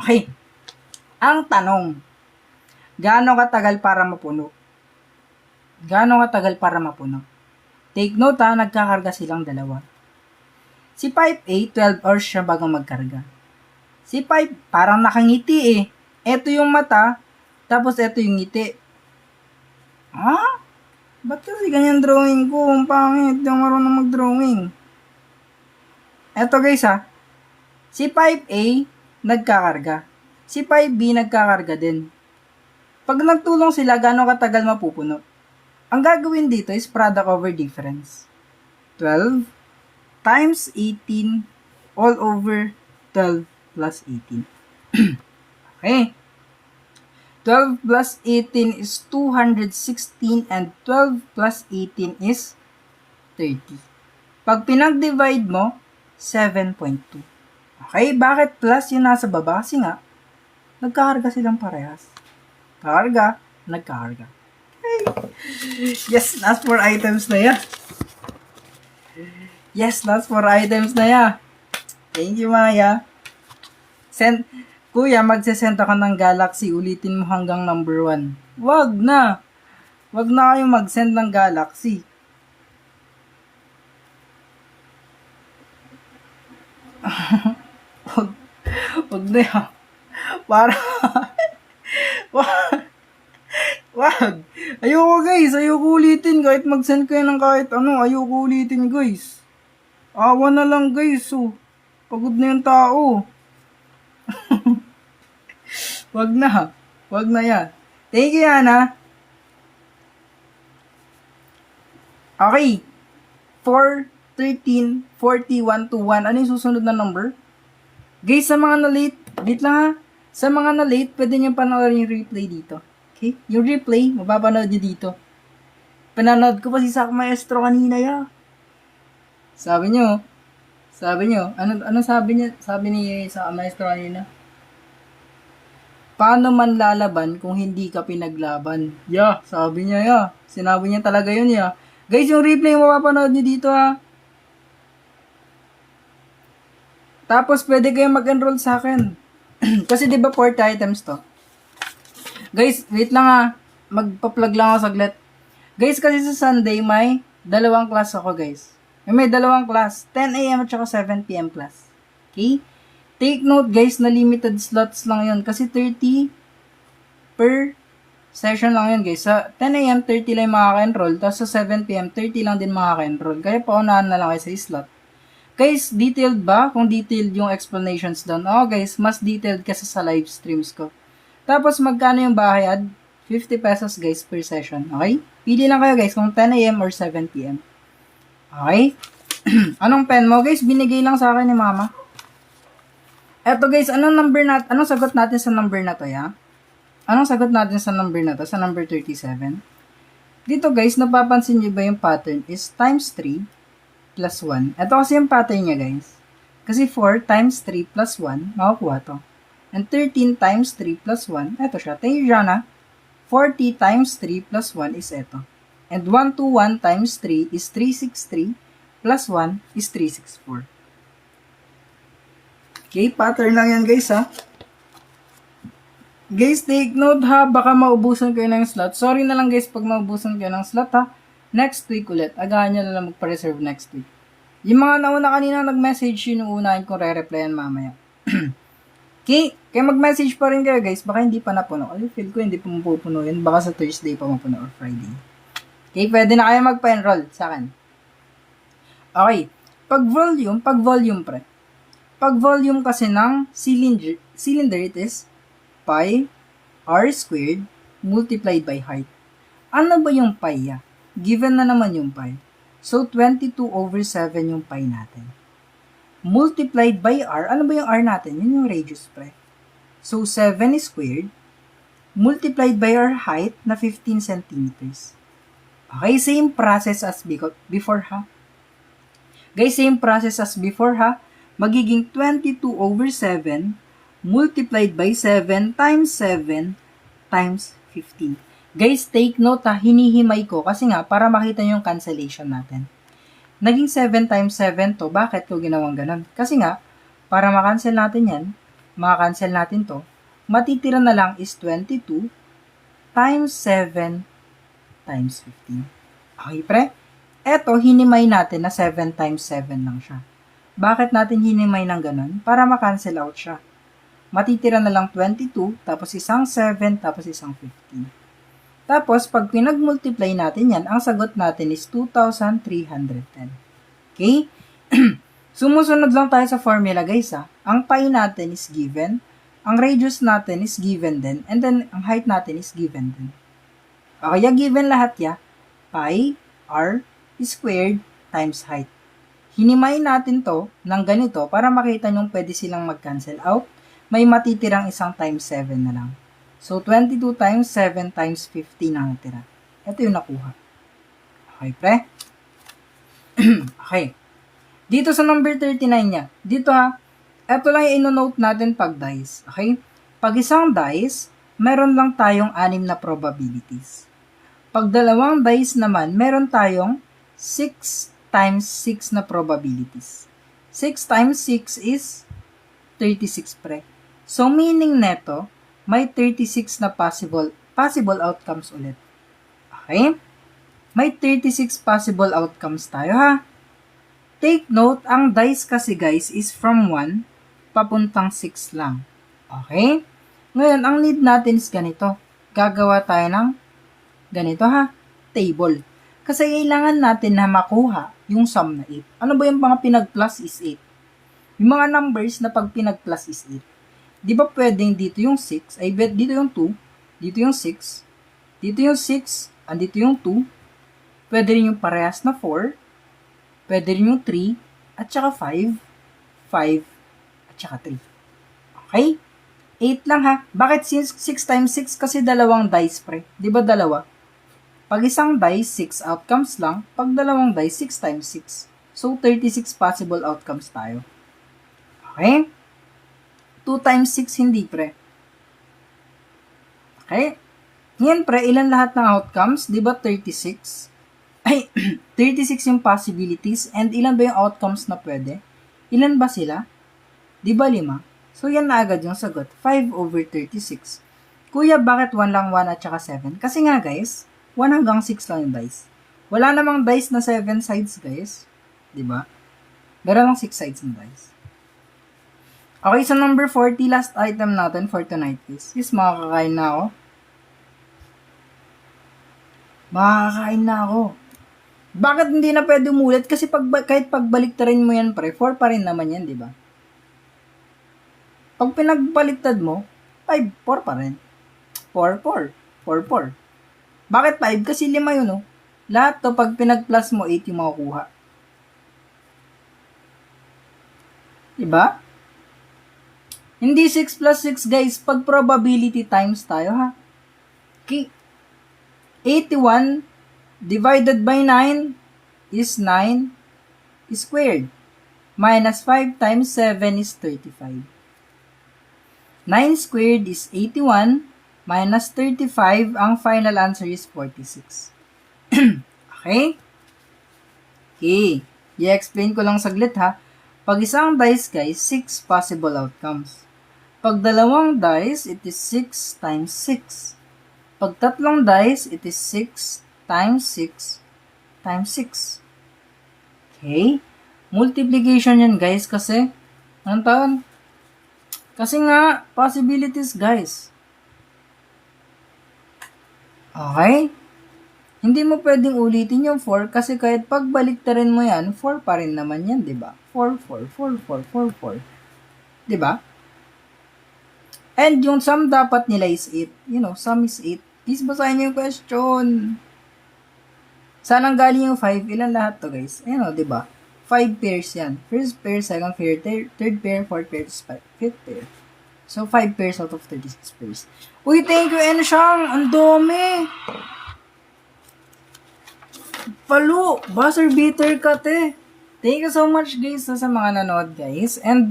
Okay. Ang tanong, gaano katagal para mapuno? Take note nagkakarga silang dalawa. Si Pipe A, 12 hours siya bago magkarga. Si Pipe, parang nakangiti Ito yung mata, tapos ito yung ngiti. Ba't kasi ganyan drawing ko? Ang pangit, di ako marunong mag-drawing. Eto guys si Pipe A, nagkakarga. Si Pipe B, nagkakarga din. Pag nagtulong sila, gaano katagal mapupuno? Ang gagawin dito is product over difference. 12 times 18 all over 12 plus 18. Okay. 12 plus 18 is 216 and 12 plus 18 is 30. Pag pinag-divide mo, 7.2. Okay, bakit plus yung nasa baba? Kasi nga, Nagkakarga silang parehas. Karga, nagkakarga. Yes, last 4 items na yan. Yes, last 4 items na yan. Thank you, Maya. Kuya, magsesend ako ng Galaxy. Ulitin mo hanggang number 1. Wag na. Wag na kayong mag-send ng Galaxy. wag na yan. Para... wag. Ayoko guys. Ayoko ulitin. Kahit mag-send kayo ng kahit ano. Ayoko ulitin guys. Awa na lang guys. Oh. Pagod na yung tao. Wag na. Wag na yan. Thank you, Ana. Okay. 4, 13, 40, 1 to 1. Ano yung susunod na number? Guys, sa mga na-late, wait lang ha. Sa mga na-late, pwede nyo panoorin yung replay dito. Okay? Yung replay, mapapanood nyo dito. Pinanood ko pa si Sak Maestro kanina ya. Sabi nyo, ano sabi niya? Sabi ni Sak Maestro kanina? Paano man lalaban kung hindi ka pinaglaban? Yeah, sabi niya ya. Sinabi niya talaga yun ya. Guys, yung replay mapapanood nyo dito ha. Tapos, pwede kayong mag-enroll sa akin. Kasi di ba 40 items to? Guys, wait lang ha. Magpa-plug lang ako saglit. Guys, kasi sa Sunday, may dalawang class ako guys. May dalawang class. 10 a.m. at saka 7 p.m. class. Okay? Take note guys, na limited slots lang yun. Kasi 30 per session lang yun guys. Sa 10 a.m. 30 lang makaka-enroll. Tapos sa 7 p.m. 30 lang din makaka-enroll. Kaya paunahan na lang kayo sa slot. Guys, detailed ba? Kung detailed yung explanations doon. Oh guys, mas detailed kasi sa live streams ko. Tapos magkano yung bayad? 50 pesos guys per session. Okay? Pili lang kayo guys kung 10 a.m. or 7 p.m. Okay? Anong pen mo guys? Binigay lang sa akin ni mama. Eto guys, anong sagot natin sa number na to ya? Anong sagot natin sa number na to? Sa number 37? Dito guys, napapansin niyo ba yung pattern is times 3 plus 1. Ito kasi yung pattern niya guys. Kasi 4 times 3 plus 1, makukuha to. And 13 times 3 plus 1, ito siya. Tingnan nyo dyan ha. 40 times 3 plus 1 is ito. And 121 times 3 is 363 plus 1 is 364. Okay, pattern lang yan guys ha. Guys, take note ha. Baka maubusan kayo ng slot. Sorry na lang guys pag maubusan kayo ng slot ha. Next week ulit. Agahan nyo na lang magpa-reserve next week. Yung mga nauna kanina nag-message, yun yung unahin kong re-replyan mamaya. Okay, kaya mag-message pa rin kayo guys. Baka hindi pa napuno. Ay, feel ko hindi pa mapupuno yun. Baka sa Thursday pa mapuno or Friday. Okay, pwede na kayo magpa-enroll sa akin. Okay, pag volume pre. Pag volume kasi ng cylinder it is pi r squared multiplied by height. Ano ba yung pi ya? Given na naman yung pi. So, 22 over 7 yung pi natin. Multiplied by r. Ano ba yung r natin? Yun yung radius pre. So, 7 squared multiplied by our height na 15 centimeters. Okay, same process as before ha. Guys, same process as before ha. Magiging 22 over 7 multiplied by 7 times 7 times 15. Guys, take note ha, hinihimay ko kasi nga para makita yung cancellation natin. Naging 7 times 7 to, bakit ko ginawang ganun? Kasi nga, para makancel natin yan, makacancel natin to, matitira na lang is 22 times 7 times 15. Okay pre? Eto, hinimay natin na 7 times 7 lang siya. Bakit natin hinimay ng ganun? Para makancel out siya. Matitira na lang 22, tapos isang 7, tapos isang 15. Tapos, pag pinag-multiply natin yan, ang sagot natin is 2,310. Okay? Sumusunod lang tayo sa formula, guys, ha. Ang pi natin is given, ang radius natin is given din, and then, ang height natin is given din. Okay, given lahat ya, pi r squared times height. Hinimay natin to ng ganito para makita nyo pwede silang mag-cancel out. May matitirang isang times 7 na lang. So, 22 times 7 times 15 ang natira. Ito yung nakuha. Okay, pre? Okay. Dito sa number 39 niya. Dito ha, ito lang yung ino-note natin pag dice. Okay? Pag isang dice, meron lang tayong 6 na probabilities. Pag dalawang dice naman, meron tayong 6 times 6 na probabilities. 6 times 6 is 36 pre. So, meaning neto, may 36 na possible outcomes ulit. Okay? May 36 possible outcomes tayo ha. Take note, ang dice kasi guys is from 1 papuntang 6 lang. Okay? Ngayon, ang need natin is ganito. Gagawa tayo ng ganito ha, table. Kasi kailangan natin na makuha yung sum na 8. Ano ba yung mga pinag-plus is 8? Yung mga numbers na pag pinag-plus is 8. Di ba pwedeng dito yung 6, ay bet dito yung 2, dito yung 6, dito yung 6, andito yung 2, pwede rin yung parehas na 4, pwede rin yung 3, at saka 5, 5, at saka 3. Okay? 8 lang ha. Bakit 6 times 6? Kasi dalawang dice pre. Di ba dalawa? Pag isang dice, 6 outcomes lang. Pag dalawang dice, 6 times 6. So, 36 possible outcomes tayo. Okay? 2 times 6, hindi pre. Okay? Ngayon pre, ilan lahat ng outcomes? Di ba 36? Ay, 36 yung possibilities. And ilan ba yung outcomes na pwede? Ilan ba sila? Di ba 5? So, yan na agad yung sagot. 5 over 36. Kuya, bakit 1 lang 1 at saka 7? Kasi nga guys, 1 hanggang 6 lang yung dice. Wala namang dice na 7 sides guys. Di ba? Meron lang 6 sides ng dice. Okay, so number 40, last item natin for tonight guys. Is makakakain na ako. Makakakain na ako. Bakit hindi na pwede umulit? Kasi kahit pagbaliktarin mo yan pre, 4 pa rin naman yan, di ba? Pag pinagbaliktad mo, 5, 4 pa rin. 4, 4, 4, 4. Bakit 5? Kasi 5 yun, no? Lahat to, pag pinag-plus mo, 8 yung makukuha. Diba? Hindi 6 plus 6, guys. Pag probability times tayo, ha? Okay. 81 divided by 9 is 9 squared. Minus 5 times 7 is 35. 9 squared is 81 minus 35. Ang final answer is 46. Okay? Okay. I-explain ko lang saglit ha. Pag isang dice guys, 6 possible outcomes. Pag dalawang dice, it is 6 times 6. Pag tatlong dice, it is 6 times 6 times 6. Okay? Multiplication yan guys kasi, anong tawag? Kasi nga, possibilities guys. Okay? Hindi mo pwedeng ulitin yung 4 kasi kahit pagbaliktarin mo yan, 4 pa rin naman yan, di ba? 4, 4, 4, 4, 4, 4. Di ba? And yung sum dapat nila is 8. You know, sum is 8. Please basahin niyo yung question. Saan ang galing yung 5? Ilan lahat to guys? Ayan o, di ba? 5 pairs yan. First pair, second pair, third pair, fourth pair, fifth pair. So, 5 pairs out of 36 pairs. Uy, thank you, Enshang! Ang dami! Palo! Buzzer beater ka, te! Thank you so much, guys, sa mga nanood, guys. And,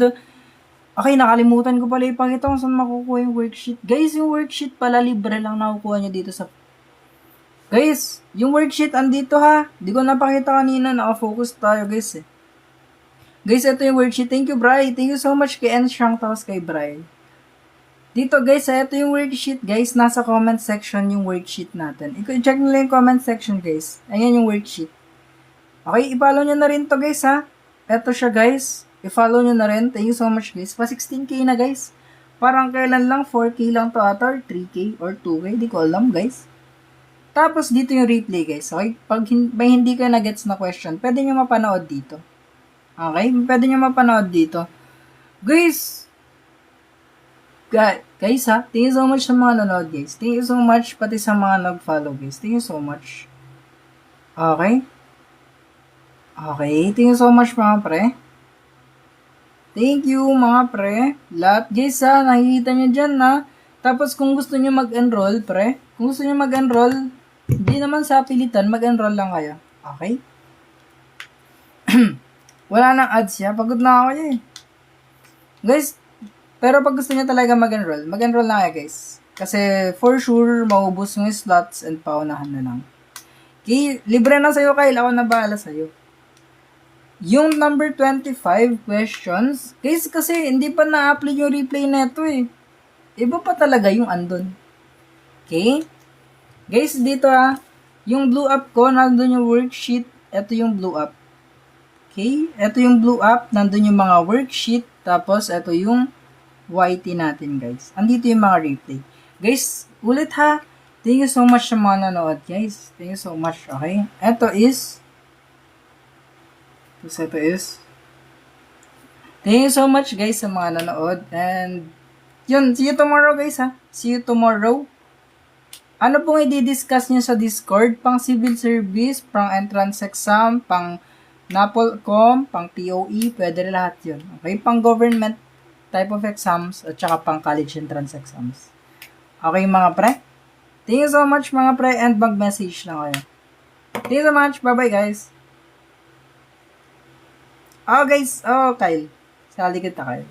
okay, nakalimutan ko pala ipakita kung saan makukuha yung worksheet. Guys, yung worksheet pala, libre lang nakukuha nyo dito sa... Guys, yung worksheet andito ha. Di ko napakita kanina, nakafocus tayo guys eh. Guys, ito yung worksheet. Thank you, Bri. Thank you so much kay Enshang tapos kay Bri. Dito guys, ito yung worksheet guys. Nasa comment section yung worksheet natin. I-check nyo lang yung comment section guys. Ayan yung worksheet. Okay, i-follow nyo na rin to guys ha. Ito siya guys. I-follow nyo na rin. Thank you so much guys. Pa 16k na guys. Parang kailan lang, 4k lang to ata or 3k or 2k. Di ko alam guys. Tapos, dito yung replay, guys. Okay? Pag may hindi ka na-gets na question, pwede nyo mapanood dito. Okay? Pwede nyo mapanood dito. Guys! Guys, ha? Thank you so much sa mga nanood, guys. Thank you so much pati sa mga nag-follow, guys. Thank you so much. Okay? Okay. Thank you so much, mga pre. Thank you, mga pre. Lahat, guys, ha? Nakikita nyo dyan, ha? Tapos, kung gusto nyo mag-enroll, pre, kung gusto nyo mag-enroll, hindi naman sa pilitan, mag-enroll lang kayo. Okay? Wala nang ads siya. Pagod na ako eh. Guys, Pero pag gusto niya talaga mag-enroll na kayo guys. Kasi for sure, maubos yung slots and paunahan na lang. Okay, libre na sa'yo Kyle, ako na bahala sa'yo. Yung number 25 questions, guys kasi hindi pa na-upload yung replay neto eh. Iba pa talaga yung andun. Okay? Guys, dito yung blue up ko, nandun yung worksheet, ito yung blue up. Okay? Ito yung blue up, nandun yung mga worksheet, tapos ito yung YT natin guys. Andito yung mga replay. Guys, ulit thank you so much sa mga nanood guys. Thank you so much, okay? Ito is thank you so much guys sa mga nanood. And yun, see you tomorrow guys See you tomorrow. Ano pong i-discuss nyo sa Discord? Pang civil service, pang entrance exam, pang NAPOLCOM, pang POE, pwede lahat yun. Okay? Pang government type of exams, at saka pang college entrance exams. Okay mga pre? Thank you so much mga pre, and mag-message lang kayo. Thank you so much. Bye-bye guys. Guys. Kyle. Sali kita Kyle.